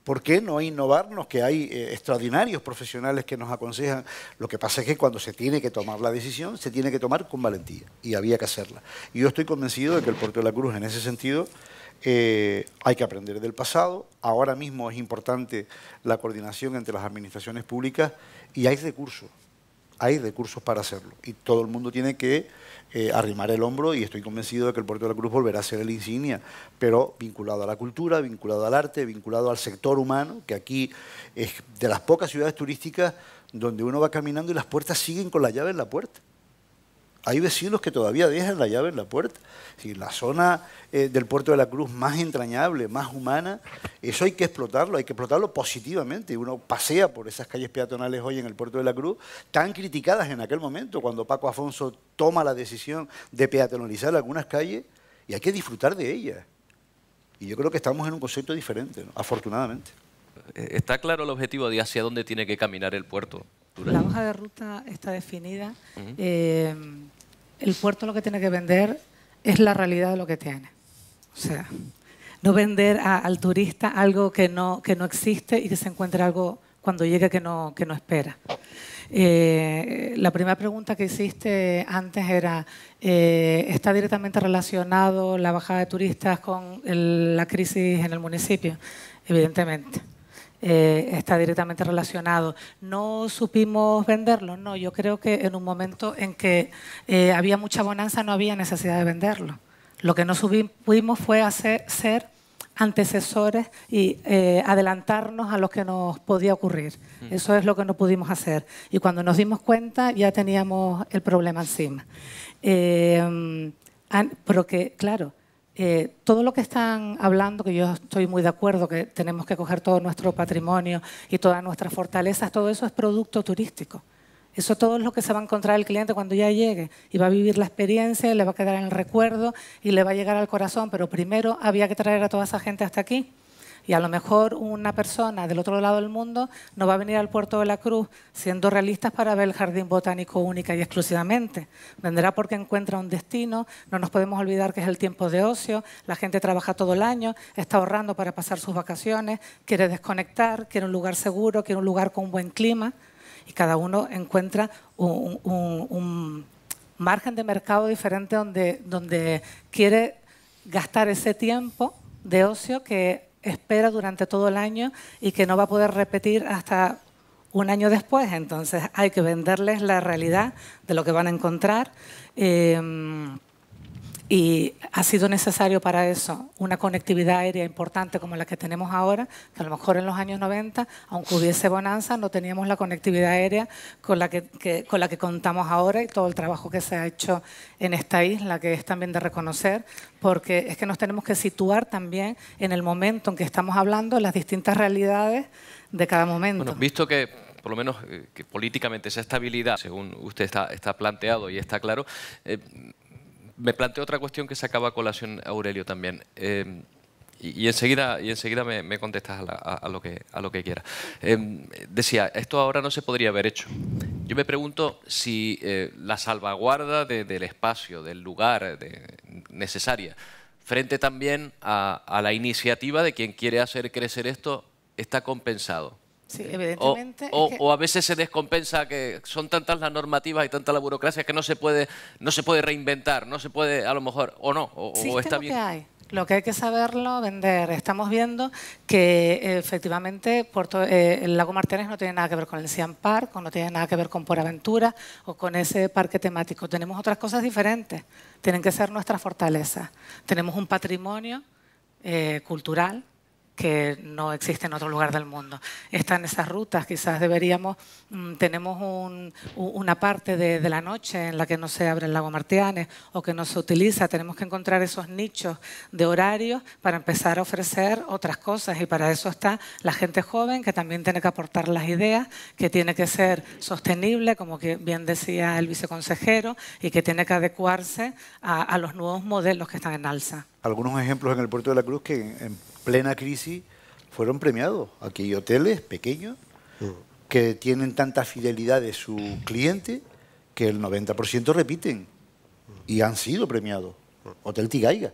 ¿Por qué no innovarnos? Que hay extraordinarios profesionales que nos aconsejan. Lo que pasa es que cuando se tiene que tomar la decisión, se tiene que tomar con valentía y había que hacerla. Y yo estoy convencido de que el Puerto de la Cruz, en ese sentido, hay que aprender del pasado. Ahora mismo es importante la coordinación entre las administraciones públicas y hay recursos. Hay recursos para hacerlo y todo el mundo tiene que arrimar el hombro y estoy convencido de que el Puerto de la Cruz volverá a ser el insignia, pero vinculado a la cultura, vinculado al arte, vinculado al sector humano, que aquí es de las pocas ciudades turísticas donde uno va caminando y las puertas siguen con la llave en la puerta. Hay vecinos que todavía dejan la llave en la puerta. Si la zona del Puerto de la Cruz más entrañable, más humana, eso hay que explotarlo positivamente. Uno pasea por esas calles peatonales hoy en el Puerto de la Cruz, tan criticadas en aquel momento, cuando Paco Afonso toma la decisión de peatonalizar algunas calles, y hay que disfrutar de ellas. Y yo creo que estamos en un concepto diferente, ¿no? Afortunadamente. ¿Está claro el objetivo de hacia dónde tiene que caminar el puerto? La hoja de ruta está definida. El puerto lo que tiene que vender es la realidad de lo que tiene. O sea, no vender al turista algo que no existe y que se encuentre algo cuando llegue que no espera. La primera pregunta que hiciste antes era, ¿está directamente relacionado la bajada de turistas con la crisis en el municipio? Evidentemente. Está directamente relacionado. ¿No supimos venderlo? No, yo creo que en un momento en que había mucha bonanza no había necesidad de venderlo. Lo que no supimos fue ser antecesores y adelantarnos a lo que nos podía ocurrir. Eso es lo que no pudimos hacer. Y cuando nos dimos cuenta ya teníamos el problema encima. Pero que, claro, todo lo que están hablando, que yo estoy muy de acuerdo, que tenemos que coger todo nuestro patrimonio y todas nuestras fortalezas, todo eso es producto turístico. Eso todo es lo que se va a encontrar el cliente cuando ya llegue y va a vivir la experiencia, le va a quedar en el recuerdo y le va a llegar al corazón, pero primero había que traer a toda esa gente hasta aquí. Y a lo mejor una persona del otro lado del mundo no va a venir al Puerto de la Cruz siendo realistas para ver el jardín botánico única y exclusivamente. Vendrá porque encuentra un destino, no nos podemos olvidar que es el tiempo de ocio, la gente trabaja todo el año, está ahorrando para pasar sus vacaciones, quiere desconectar, quiere un lugar seguro, quiere un lugar con un buen clima y cada uno encuentra un margen de mercado diferente donde quiere gastar ese tiempo de ocio que espera durante todo el año y que no va a poder repetir hasta un año después. Entonces hay que venderles la realidad de lo que van a encontrar y ha sido necesario para eso una conectividad aérea importante como la que tenemos ahora, que a lo mejor en los años 90, aunque hubiese bonanza, no teníamos la conectividad aérea con la que contamos ahora y todo el trabajo que se ha hecho en esta isla, que es también de reconocer, porque es que nos tenemos que situar también en el momento en que estamos hablando, las distintas realidades de cada momento. Bueno, visto que por lo menos que políticamente esa estabilidad, según usted está planteado y está claro, me planteo otra cuestión que sacaba a colación Aurelio también. Y enseguida me contestas a lo que quiera. Decía, esto ahora no se podría haber hecho. Yo me pregunto si la salvaguarda del espacio, del lugar necesaria, frente también a la iniciativa de quien quiere hacer crecer esto, está compensado. Sí, evidentemente. O a veces se descompensa, que son tantas las normativas y tanta la burocracia que no se puede reinventar, no se puede, a lo mejor, o no, o está bien. Que hay. Lo que hay que saberlo vender. Estamos viendo que efectivamente el Lago Martianes no tiene nada que ver con el Siam Park, o no tiene nada que ver con Por Aventura o con ese parque temático. Tenemos otras cosas diferentes. Tienen que ser nuestras fortalezas. Tenemos un patrimonio cultural que no existe en otro lugar del mundo. Están esas rutas, quizás deberíamos, tenemos una parte de la noche en la que no se abre el Lago Martianes o que no se utiliza, tenemos que encontrar esos nichos de horarios para empezar a ofrecer otras cosas, y para eso está la gente joven, que también tiene que aportar las ideas, que tiene que ser sostenible, como que bien decía el viceconsejero, y que tiene que adecuarse a los nuevos modelos que están en alza. Algunos ejemplos en el Puerto de la Cruz que en plena crisis fueron premiados. Aquí hay hoteles pequeños que tienen tanta fidelidad de su cliente que el 90% repiten y han sido premiados. Hotel Tigaiga.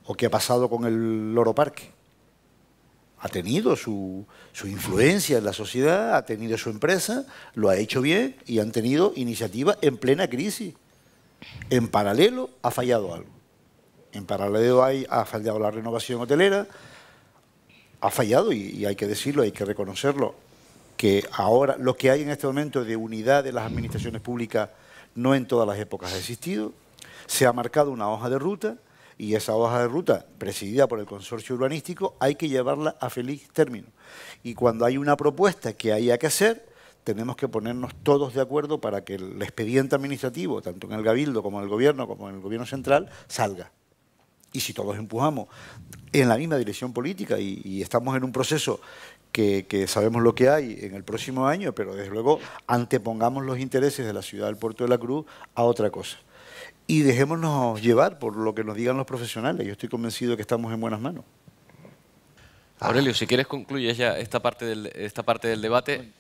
¿O qué ha pasado con el Loro Parque? Ha tenido su influencia en la sociedad, ha tenido su empresa, lo ha hecho bien y han tenido iniciativas en plena crisis. En paralelo ha fallado algo. En paralelo ha fallado la renovación hotelera, ha fallado, y hay que decirlo, hay que reconocerlo, que ahora lo que hay en este momento de unidad de las administraciones públicas no en todas las épocas ha existido. Se ha marcado una hoja de ruta, y esa hoja de ruta, presidida por el consorcio urbanístico, hay que llevarla a feliz término. Y cuando hay una propuesta que haya que hacer, tenemos que ponernos todos de acuerdo para que el expediente administrativo, tanto en el Cabildo como en el Gobierno central, salga. Y si todos empujamos en la misma dirección política y estamos en un proceso que sabemos lo que hay en el próximo año, pero desde luego antepongamos los intereses de la ciudad del Puerto de la Cruz a otra cosa. Y dejémonos llevar por lo que nos digan los profesionales. Yo estoy convencido de que estamos en buenas manos. Aurelio, si quieres concluyes ya esta parte del debate.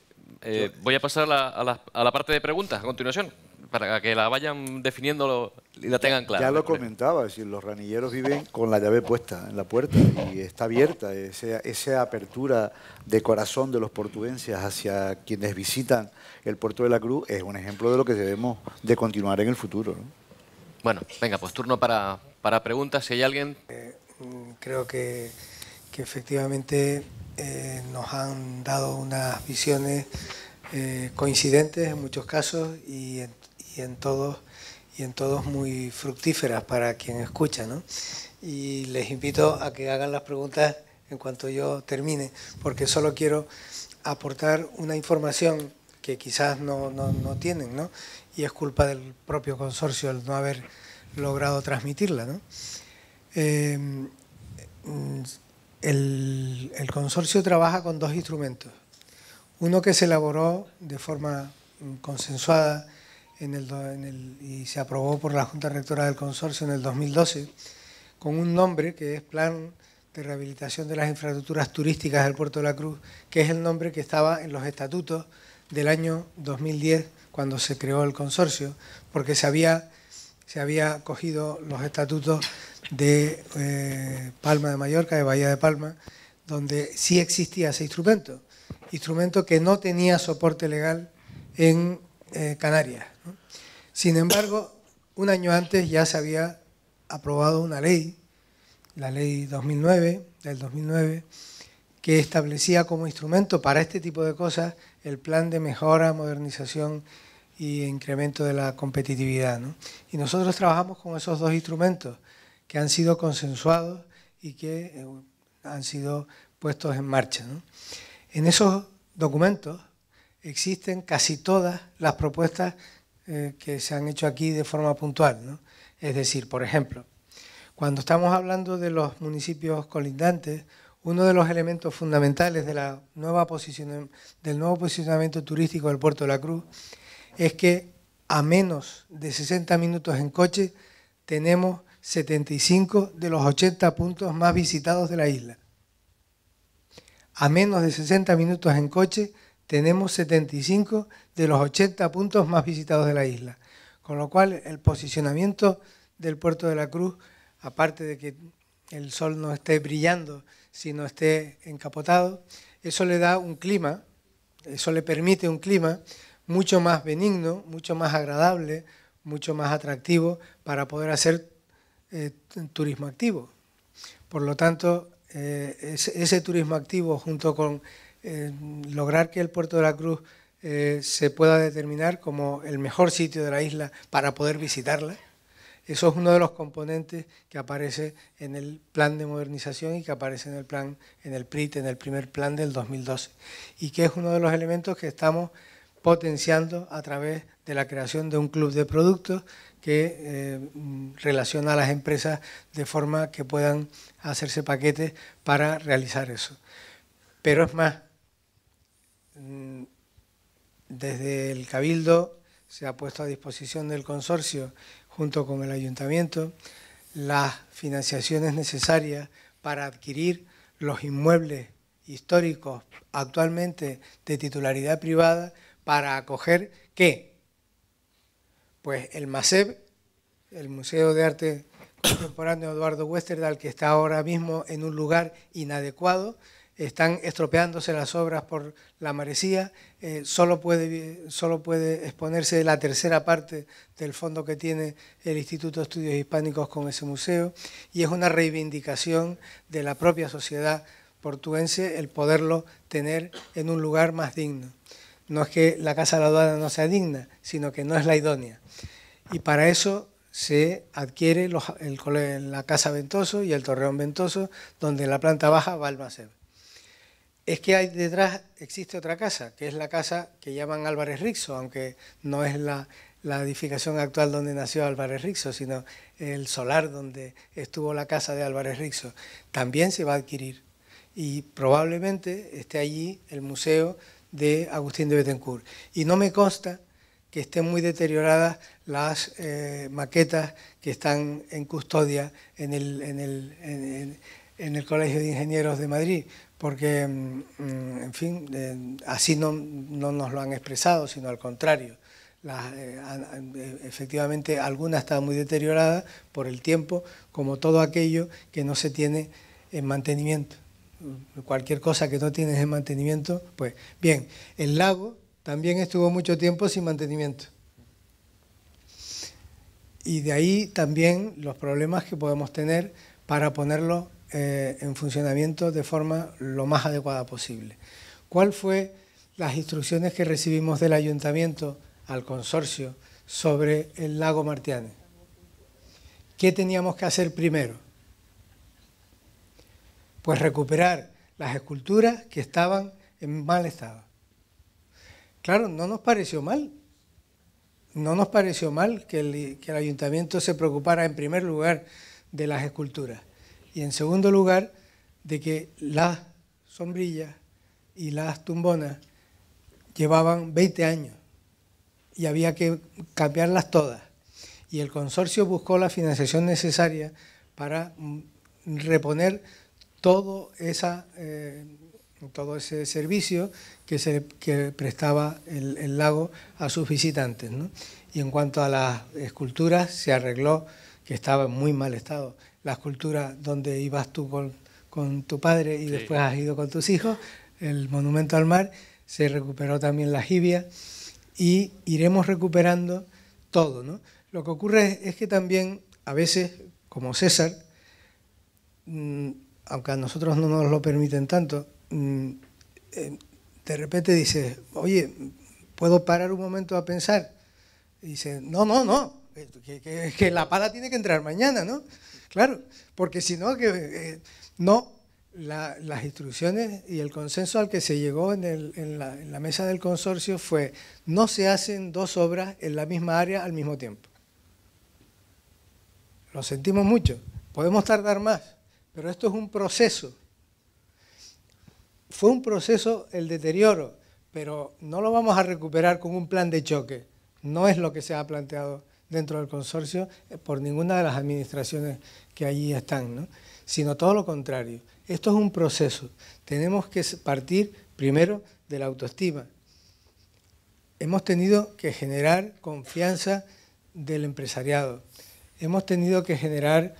Voy a pasar a la parte de preguntas a continuación, para que la vayan definiendo y la tengan clara. Ya lo comentaba, es decir, los ranilleros viven con la llave puesta en la puerta y está abierta. Esa apertura de corazón de los portuenses hacia quienes visitan el Puerto de la Cruz es un ejemplo de lo que debemos de continuar en el futuro, ¿no? Bueno, venga, pues turno para preguntas. Si hay alguien... Creo que efectivamente nos han dado unas visiones coincidentes en muchos casos y en todos muy fructíferas para quien escucha, ¿no? Y les invito a que hagan las preguntas en cuanto yo termine, porque solo quiero aportar una información que quizás no tienen, ¿no? Y es culpa del propio consorcio el no haber logrado transmitirla, ¿no? El consorcio trabaja con dos instrumentos. Uno que se elaboró de forma consensuada y se aprobó por la Junta Rectora del Consorcio en el 2012, con un nombre que es Plan de Rehabilitación de las Infraestructuras Turísticas del Puerto de la Cruz, que es el nombre que estaba en los estatutos del año 2010, cuando se creó el consorcio, porque se había cogido los estatutos de Palma de Mallorca, de Bahía de Palma, donde sí existía ese instrumento que no tenía soporte legal en Canarias, ¿no? Sin embargo, un año antes ya se había aprobado una ley, la ley del 2009, que establecía como instrumento para este tipo de cosas el plan de mejora, modernización y incremento de la competitividad, ¿no? Y nosotros trabajamos con esos dos instrumentos que han sido consensuados y que han sido puestos en marcha, ¿no? En esos documentos existen casi todas las propuestas que se han hecho aquí de forma puntual, ¿no? Es decir, por ejemplo, cuando estamos hablando de los municipios colindantes, uno de los elementos fundamentales de del nuevo posicionamiento turístico del Puerto de la Cruz es que a menos de 60 minutos en coche tenemos 75 de los 80 puntos más visitados de la isla. A menos de 60 minutos en coche tenemos 75 de los 80 puntos más visitados de la isla. Con lo cual, el posicionamiento del Puerto de la Cruz, aparte de que el sol no esté brillando, sino esté encapotado, eso le da un clima, eso le permite un clima mucho más benigno, mucho más agradable, mucho más atractivo para poder hacer turismo activo, Por lo tanto, ese turismo activo, junto con lograr que el Puerto de la Cruz se pueda determinar como el mejor sitio de la isla para poder visitarla, eso es uno de los componentes que aparece en el plan de modernización y que aparece en el plan, en el PRIT, en el primer plan del 2012, y que es uno de los elementos que estamos potenciando a través de la creación de un club de productos que relaciona a las empresas de forma que puedan hacerse paquetes para realizar eso. Pero es más, desde el Cabildo se ha puesto a disposición del consorcio, junto con el Ayuntamiento, las financiaciones necesarias para adquirir los inmuebles históricos actualmente de titularidad privada para acoger, ¿qué? Pues el MASEB, el Museo de Arte Contemporáneo Eduardo Westerdal, que está ahora mismo en un lugar inadecuado, están estropeándose las obras por la maresía, solo puede exponerse la tercera parte del fondo que tiene el Instituto de Estudios Hispánicos con ese museo, y es una reivindicación de la propia sociedad portuense el poderlo tener en un lugar más digno. No es que la Casa de la Aduana no sea digna, sino que no es la idónea. Y para eso se adquiere la Casa Ventoso y el Torreón Ventoso, donde en la planta baja va el MASEB. Es que hay detrás, existe otra casa, que es la casa que llaman Álvarez Rixo, aunque no es la edificación actual donde nació Álvarez Rixo, sino el solar donde estuvo la casa de Álvarez Rixo. También se va a adquirir y probablemente esté allí el museo de Agustín de Bethencourt. Y no me consta que estén muy deterioradas las maquetas que están en custodia en el Colegio de Ingenieros de Madrid, porque, en fin, así no nos lo han expresado, sino al contrario. Efectivamente, algunas están muy deterioradas por el tiempo, como todo aquello que no se tiene en mantenimiento. Cualquier cosa que no tienes en mantenimiento, pues bien, el lago también estuvo mucho tiempo sin mantenimiento. Y de ahí también los problemas que podemos tener para ponerlo en funcionamiento de forma lo más adecuada posible. ¿Cuál fue las instrucciones que recibimos del Ayuntamiento al consorcio sobre el lago Martianes? ¿Qué teníamos que hacer primero? Pues recuperar las esculturas que estaban en mal estado. Claro, no nos pareció mal. No nos pareció mal que el Ayuntamiento se preocupara en primer lugar de las esculturas y en segundo lugar de que las sombrillas y las tumbonas llevaban 20 años y había que cambiarlas todas. Y el consorcio buscó la financiación necesaria para reponer todo ese servicio que prestaba el lago a sus visitantes, ¿no? Y en cuanto a las esculturas, se arregló, que estaba en muy mal estado. La escultura donde ibas tú con tu padre y sí, después has ido con tus hijos, el monumento al mar, se recuperó también la jibia y iremos recuperando todo, ¿no? Lo que ocurre es que también, a veces, como César, aunque a nosotros no nos lo permiten tanto, de repente dice, oye, ¿puedo parar un momento a pensar? Y dice, no, que la pala tiene que entrar mañana, ¿no? Claro, porque si no, las instrucciones y el consenso al que se llegó en la mesa del consorcio fue, no se hacen dos obras en la misma área al mismo tiempo. Lo sentimos mucho, podemos tardar más, pero esto es un proceso. Fue un proceso el deterioro, pero no lo vamos a recuperar con un plan de choque. No es lo que se ha planteado dentro del consorcio por ninguna de las administraciones que allí están, ¿no? Sino todo lo contrario. Esto es un proceso. Tenemos que partir primero de la autoestima. Hemos tenido que generar confianza del empresariado. Hemos tenido que generar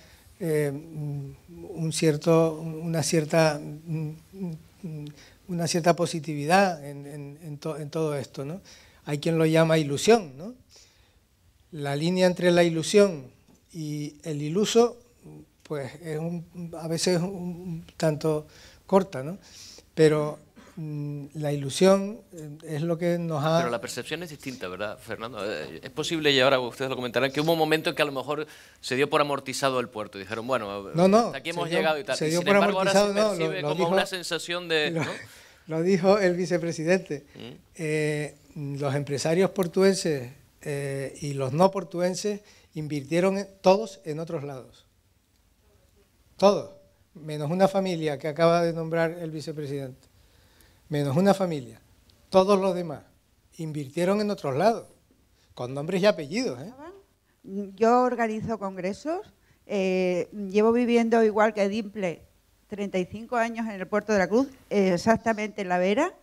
una cierta positividad en todo esto, ¿no? Hay quien lo llama ilusión, ¿no? La línea entre la ilusión y el iluso pues es a veces un tanto corta, ¿no? Pero la ilusión es lo que nos ha... Pero la percepción es distinta, ¿verdad, Fernando? Es posible, y ahora ustedes lo comentarán, que hubo un momento en que a lo mejor se dio por amortizado el puerto. Dijeron, bueno, hasta aquí hemos llegado y tal. Se Y dio sin por embargo, ahora se amortizado, percibe como dijo, una sensación de... ¿no? Lo dijo el vicepresidente. Los empresarios portuenses y los no portuenses invirtieron todos en otros lados. Todos, menos una familia que acaba de nombrar el vicepresidente. Menos una familia. Todos los demás invirtieron en otros lados, con nombres y apellidos. Yo organizo congresos, llevo viviendo igual que Dimple 35 años en el Puerto de la Cruz, exactamente en La Vera.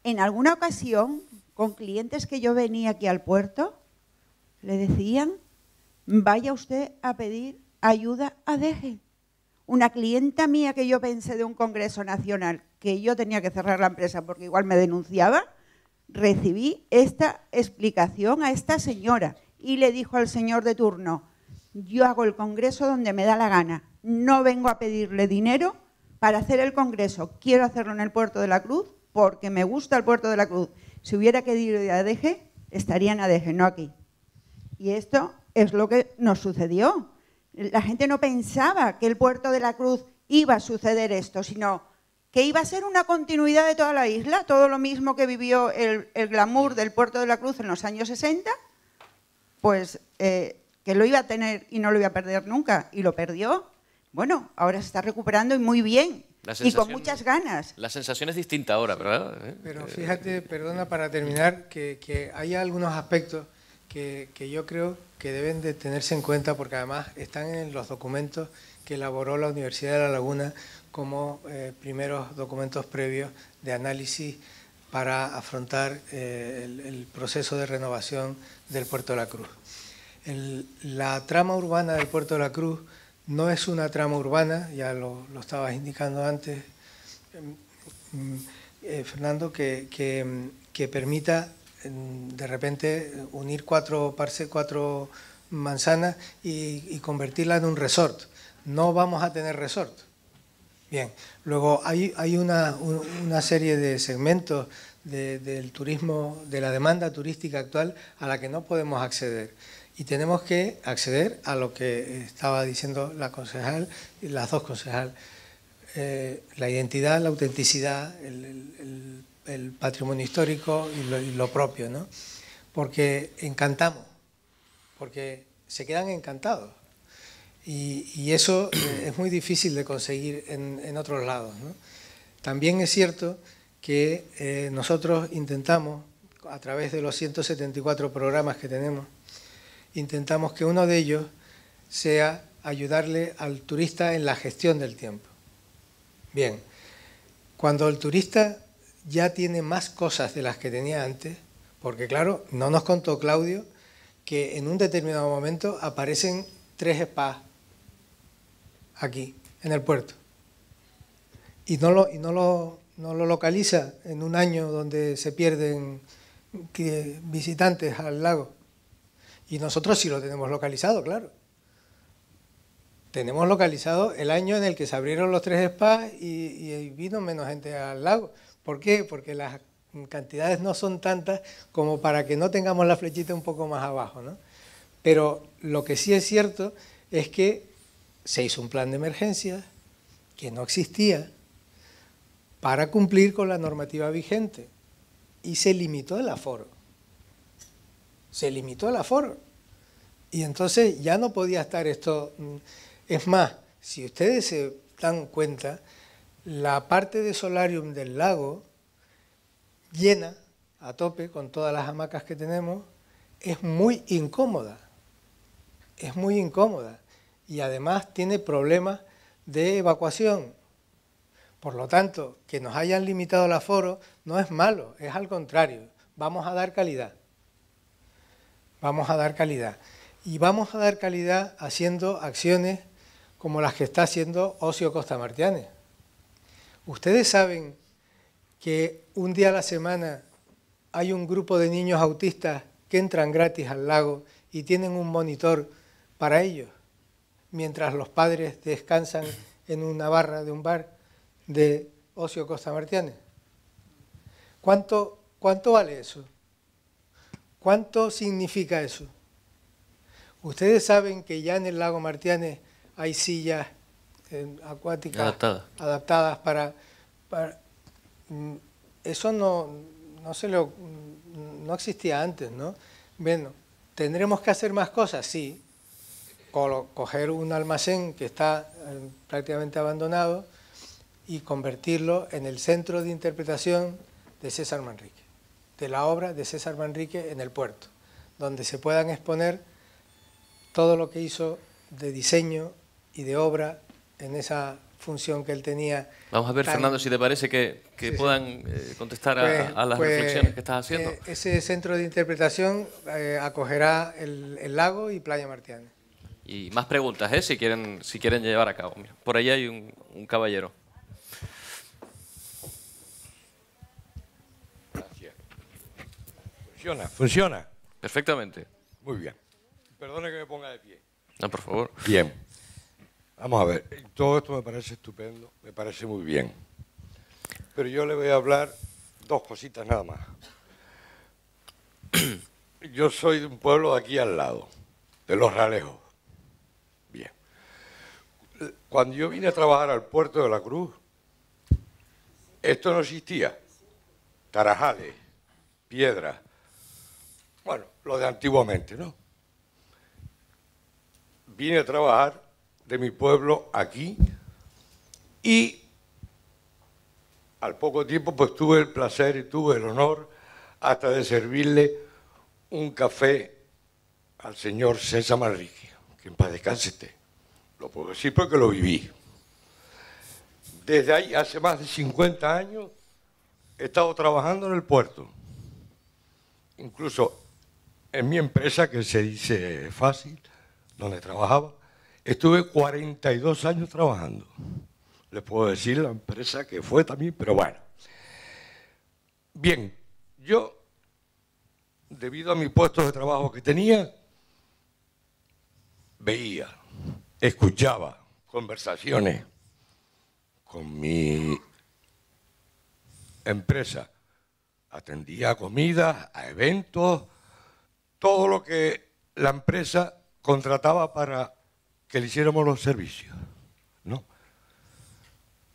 En alguna ocasión, con clientes que yo venía aquí al puerto, le decían, vaya usted a pedir ayuda a DEGE. Una clienta mía que yo pensé de un congreso nacional, que yo tenía que cerrar la empresa porque igual me denunciaba, recibí esta explicación a esta señora y le dijo al señor de turno, yo hago el congreso donde me da la gana, no vengo a pedirle dinero para hacer el congreso, quiero hacerlo en el Puerto de la Cruz porque me gusta el Puerto de la Cruz. Si hubiera querido ir a ADEGE, estaría en ADEGE, no aquí. Y esto es lo que nos sucedió. La gente no pensaba que el Puerto de la Cruz iba a suceder esto, sino que iba a ser una continuidad de toda la isla, todo lo mismo que vivió el glamour del Puerto de la Cruz en los años 60, pues que lo iba a tener y no lo iba a perder nunca, y lo perdió. Bueno, ahora se está recuperando y muy bien, y con muchas ganas. La sensación es distinta ahora, ¿verdad? Pero fíjate, perdona para terminar, que hay algunos aspectos que yo creo que deben de tenerse en cuenta porque además están en los documentos que elaboró la Universidad de La Laguna como primeros documentos previos de análisis para afrontar el proceso de renovación del Puerto de la Cruz. La trama urbana del Puerto de la Cruz no es una trama urbana, ya lo estabas indicando antes, Fernando, que permita de repente unir cuatro manzanas y convertirla en un resort. No vamos a tener resort. Bien, luego hay una serie de segmentos del turismo, de la demanda turística actual a la que no podemos acceder. Y tenemos que acceder a lo que estaba diciendo la concejal y las dos concejales. La identidad, la autenticidad, el patrimonio histórico y lo propio, ¿no? Porque encantamos, porque se quedan encantados. Y eso es muy difícil de conseguir en otros lados, ¿no? También es cierto que nosotros intentamos, a través de los 174 programas que tenemos, intentamos que uno de ellos sea ayudarle al turista en la gestión del tiempo. Bien, cuando el turista ya tiene más cosas de las que tenía antes, porque claro, no nos contó Claudio que en un determinado momento aparecen 3 spas aquí, en el puerto, y no lo localiza en un año donde se pierden visitantes al lago. Y nosotros sí lo tenemos localizado, claro. Tenemos localizado el año en el que se abrieron los 3 spas y vino menos gente al lago. ¿Por qué? Porque las cantidades no son tantas como para que no tengamos la flechita un poco más abajo, ¿no? Pero lo que sí es cierto es que se hizo un plan de emergencia que no existía para cumplir con la normativa vigente y se limitó el aforo. Se limitó el aforo. Y entonces ya no podía estar esto. Es más, si ustedes se dan cuenta, la parte de solarium del lago, llena a tope con todas las hamacas que tenemos, es muy incómoda. Es muy incómoda. Y además tiene problemas de evacuación. Por lo tanto, que nos hayan limitado el aforo no es malo, es al contrario. Vamos a dar calidad. Vamos a dar calidad. Y vamos a dar calidad haciendo acciones como las que está haciendo Ocio Costa Martianes. Ustedes saben que un día a la semana hay un grupo de niños autistas que entran gratis al lago y tienen un monitor para ellos. mientras los padres descansan en una barra de un bar de Ocio Costa Martianes? ¿Cuánto vale eso? ¿Cuánto significa eso? Ustedes saben que ya en el lago Martianes hay sillas acuáticas adaptadas para eso no existía antes, ¿no? Bueno, ¿tendremos que hacer más cosas? Sí. Coger un almacén que está prácticamente abandonado y convertirlo en el centro de interpretación de César Manrique, de la obra de César Manrique en el puerto, donde se puedan exponer todo lo que hizo de diseño y de obra en esa función que él tenía. Vamos a ver, Fernando, si te parece que puedan contestar a las reflexiones que estás haciendo. Ese centro de interpretación acogerá el lago y Playa Martianes. Y más preguntas, si quieren llevar a cabo. Mira, por ahí hay un caballero. Gracias. ¿Funciona? Perfectamente. Muy bien. Perdone que me ponga de pie. No, por favor. Bien. Vamos a ver. Todo esto me parece estupendo, me parece muy bien. Pero yo le voy a hablar dos cositas nada más. Yo soy de un pueblo de aquí al lado, de Los Ralejos. Bien. Cuando yo vine a trabajar al puerto de la Cruz, esto no existía. Tarajales, piedras. Bueno, lo de antiguamente, ¿no? Vine a trabajar de mi pueblo aquí y al poco tiempo pues tuve el placer y tuve el honor hasta de servirle un café al señor César Manrique, que en paz descanse esté. Lo puedo decir porque lo viví. Desde ahí, hace más de 50 años, he estado trabajando en el puerto. Incluso en mi empresa, que se dice fácil, donde trabajaba, estuve 42 años trabajando. Les puedo decir la empresa que fue también, pero bueno. Bien, yo, debido a mi puesto de trabajo que tenía, veía, escuchaba conversaciones con mi empresa. Atendía a comidas, a eventos, todo lo que la empresa contrataba para que le hiciéramos los servicios, ¿no?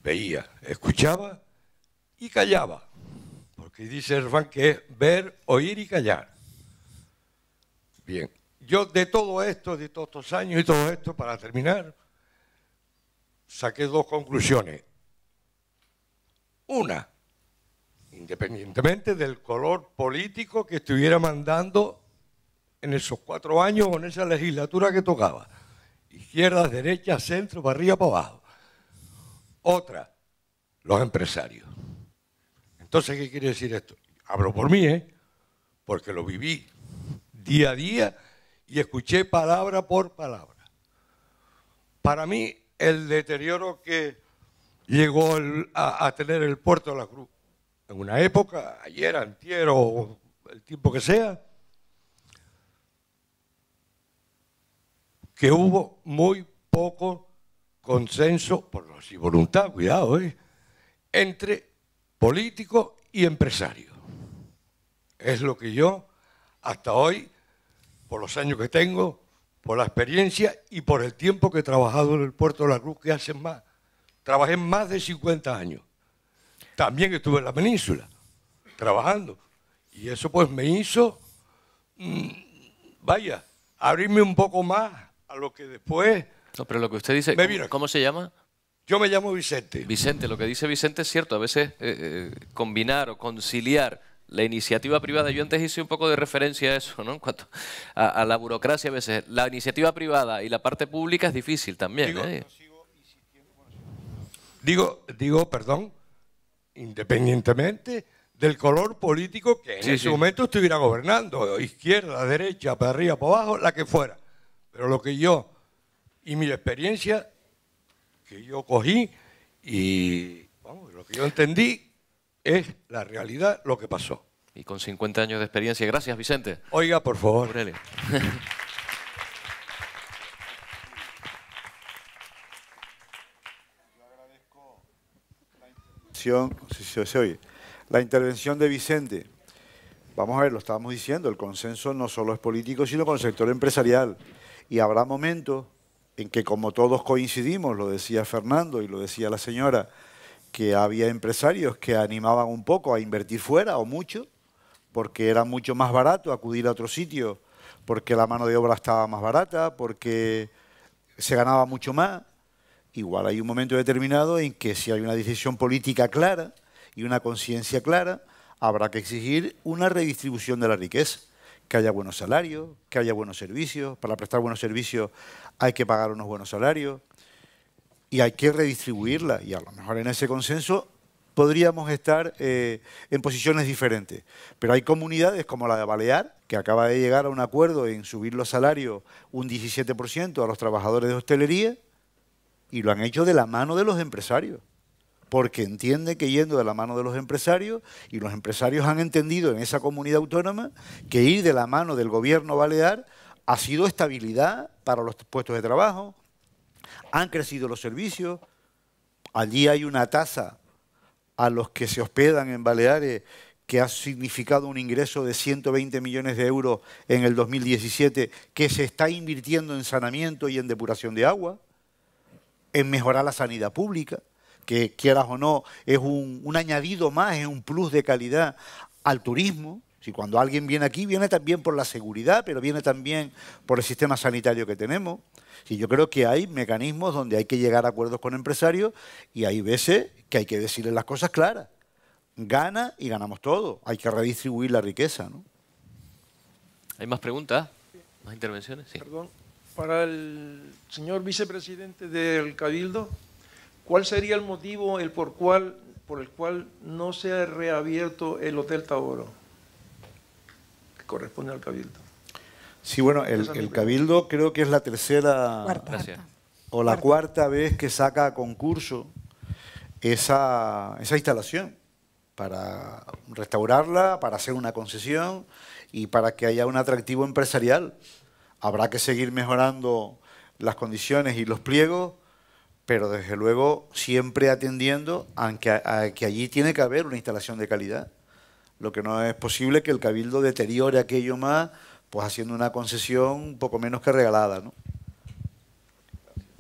Veía, escuchaba y callaba, porque dice el refrán que es ver, oír y callar. Bien, yo de todo esto, de todos estos años y todo esto, para terminar, saqué dos conclusiones. Una, independientemente del color político que estuviera mandando en esos 4 años o en esa legislatura que tocaba. Izquierda, derecha, centro, para arriba, para abajo. Otra, los empresarios. Entonces, ¿qué quiere decir esto? Hablo por mí, porque lo viví día a día y escuché palabra por palabra. Para mí, el deterioro que llegó a tener el puerto de la Cruz, en una época, ayer, antier o el tiempo que sea, que hubo muy poco consenso, por no decir voluntad, cuidado, entre políticos y empresarios. Es lo que yo, hasta hoy, por los años que tengo, por la experiencia y por el tiempo que he trabajado en el puerto de la Cruz, que hace más, trabajé más de 50 años. También estuve en la península, trabajando. Y eso pues me hizo, vaya, abrirme un poco más a lo que después... No, pero lo que usted dice, ¿cómo se llama? Yo me llamo Vicente. Vicente, lo que dice Vicente es cierto. A veces combinar o conciliar la iniciativa privada, yo antes hice un poco de referencia a eso, ¿no? En cuanto a la burocracia, a veces la iniciativa privada y la parte pública es difícil también. Digo, perdón, independientemente del color político que en ese momento estuviera gobernando, izquierda, derecha, para arriba, para abajo, la que fuera. Pero lo que yo y mi experiencia que yo cogí y vamos, lo que yo entendí es la realidad, lo que pasó. Y con 50 años de experiencia. Gracias, Vicente. Oiga, por favor. Aurelia. intervención, no sé si se oye, la intervención de Vicente. Vamos a ver, lo estábamos diciendo, el consenso no solo es político, sino con el sector empresarial. Y habrá momentos en que, como todos coincidimos, lo decía Fernando y lo decía la señora, que había empresarios que animaban un poco a invertir fuera o mucho, porque era mucho más barato acudir a otro sitio, porque la mano de obra estaba más barata, porque se ganaba mucho más. Igual hay un momento determinado en que si hay una decisión política clara y una conciencia clara, habrá que exigir una redistribución de la riqueza, que haya buenos salarios, que haya buenos servicios. Para prestar buenos servicios hay que pagar unos buenos salarios y hay que redistribuirla. Y a lo mejor en ese consenso podríamos estar en posiciones diferentes. Pero hay comunidades como la de Balear, que acaba de llegar a un acuerdo en subir los salarios un 17% a los trabajadores de hostelería, y lo han hecho de la mano de los empresarios, porque entiende que yendo de la mano de los empresarios, y los empresarios han entendido en esa comunidad autónoma que ir de la mano del gobierno balear ha sido estabilidad para los puestos de trabajo, han crecido los servicios, allí hay una tasa a los que se hospedan en Baleares que ha significado un ingreso de 120 millones de euros en el 2017, que se está invirtiendo en saneamiento y en depuración de agua, en mejorar la sanidad pública, que quieras o no es un añadido más, es un plus de calidad al turismo. Si cuando alguien viene aquí, viene también por la seguridad, pero viene también por el sistema sanitario que tenemos. Y yo creo que hay mecanismos donde hay que llegar a acuerdos con empresarios y hay veces que hay que decirles las cosas claras. Gana y ganamos todos. Hay que redistribuir la riqueza, ¿no? ¿Hay más preguntas? ¿Más intervenciones? Sí. Perdón. Para el señor vicepresidente del Cabildo, ¿cuál sería el motivo por el cual no se ha reabierto el Hotel Taoro, que corresponde al Cabildo? Sí, bueno, el Cabildo creo que es la tercera o la cuarta vez que saca a concurso esa instalación para restaurarla, para hacer una concesión y para que haya un atractivo empresarial. Habrá que seguir mejorando las condiciones y los pliegos, pero desde luego siempre atendiendo a que allí tiene que haber una instalación de calidad. Lo que no es posible que el Cabildo deteriore aquello más, pues haciendo una concesión un poco menos que regalada, ¿no?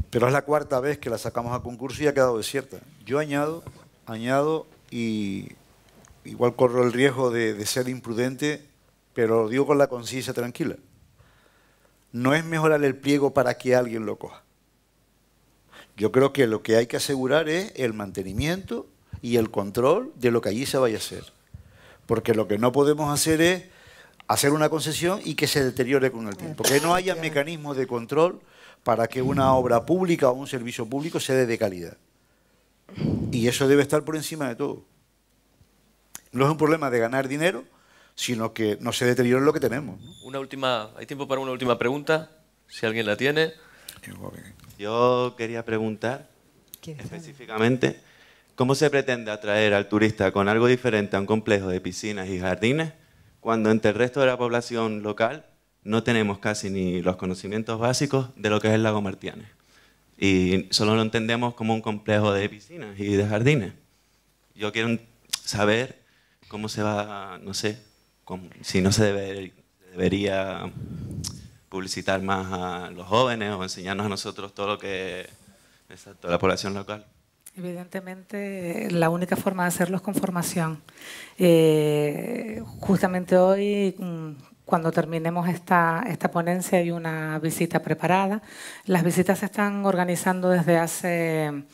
Pero es la cuarta vez que la sacamos a concurso y ha quedado desierta. Yo añado y igual corro el riesgo de ser imprudente, pero lo digo con la conciencia tranquila. No es mejorar el pliego para que alguien lo coja. Yo creo que lo que hay que asegurar es el mantenimiento y el control de lo que allí se vaya a hacer. Porque lo que no podemos hacer es hacer una concesión y que se deteriore con el tiempo. Que no haya mecanismos de control para que una obra pública o un servicio público se dé de calidad. Y eso debe estar por encima de todo. No es un problema de ganar dinero, sino que no se deteriore lo que tenemos, ¿no? ¿Hay tiempo para una última pregunta? Si alguien la tiene. Yo quería preguntar específicamente cómo se pretende atraer al turista con algo diferente a un complejo de piscinas y jardines cuando entre el resto de la población local no tenemos casi ni los conocimientos básicos de lo que es el lago Martianes. Y solo lo entendemos como un complejo de piscinas y de jardines. Yo quiero saber cómo se va, no sé, si no se debería publicitar más a los jóvenes o enseñarnos a nosotros todo lo que es la población local. Evidentemente, la única forma de hacerlo es con formación. Justamente hoy, cuando terminemos esta ponencia, hay una visita preparada. Las visitas se están organizando desde hace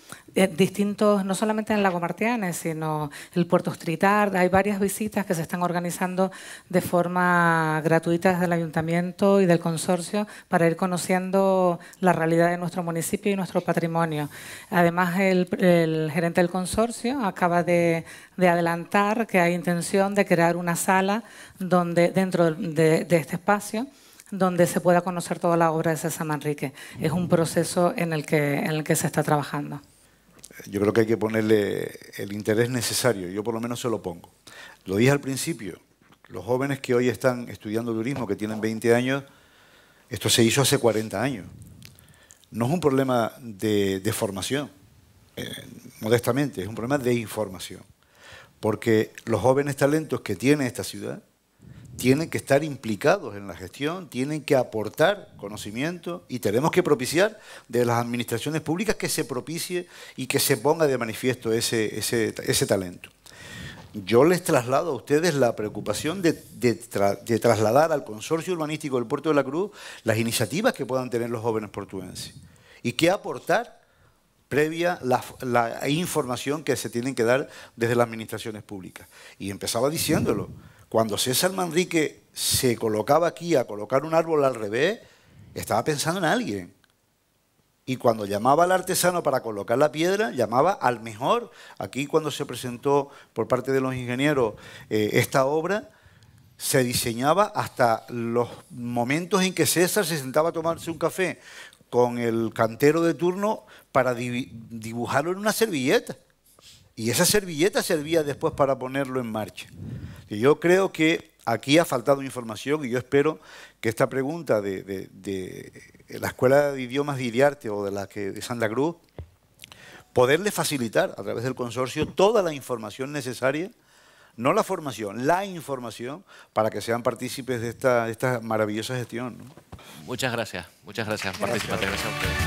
distintos, no solamente en el Lago Martianes, sino el Puerto Street Art. Hay varias visitas que se están organizando de forma gratuita desde el Ayuntamiento y del Consorcio para ir conociendo la realidad de nuestro municipio y nuestro patrimonio. Además, el gerente del Consorcio acaba de adelantar que hay intención de crear una sala donde, dentro de este espacio, donde se pueda conocer toda la obra de César Manrique. Es un proceso en el que se está trabajando. Yo creo que hay que ponerle el interés necesario. Yo por lo menos se lo pongo. Lo dije al principio, los jóvenes que hoy están estudiando turismo, que tienen 20 años, esto se hizo hace 40 años. No es un problema de formación. modestamente, es un problema de información. Porque los jóvenes talentos que tiene esta ciudad tienen que estar implicados en la gestión, tienen que aportar conocimiento y tenemos que propiciar de las administraciones públicas que se propicie y que se ponga de manifiesto ese talento. Yo les traslado a ustedes la preocupación de trasladar al Consorcio Urbanístico del Puerto de la Cruz las iniciativas que puedan tener los jóvenes portuenses y qué aportar previa la información que se tienen que dar desde las administraciones públicas. Y empezaba diciéndolo, cuando César Manrique se colocaba aquí a colocar un árbol al revés, estaba pensando en alguien. Y cuando llamaba al artesano para colocar la piedra, llamaba al mejor. Aquí cuando se presentó por parte de los ingenieros esta obra, se diseñaba hasta los momentos en que César se sentaba a tomarse un café con el cantero de turno para dibujarlo en una servilleta. Y esa servilleta servía después para ponerlo en marcha. Y yo creo que aquí ha faltado información y yo espero que esta pregunta de la Escuela de Idiomas de Iriarte o de Santa Cruz, poderle facilitar a través del consorcio toda la información necesaria, no la formación, la información, para que sean partícipes de esta maravillosa gestión, ¿no? Muchas gracias, participante. Gracias a ustedes.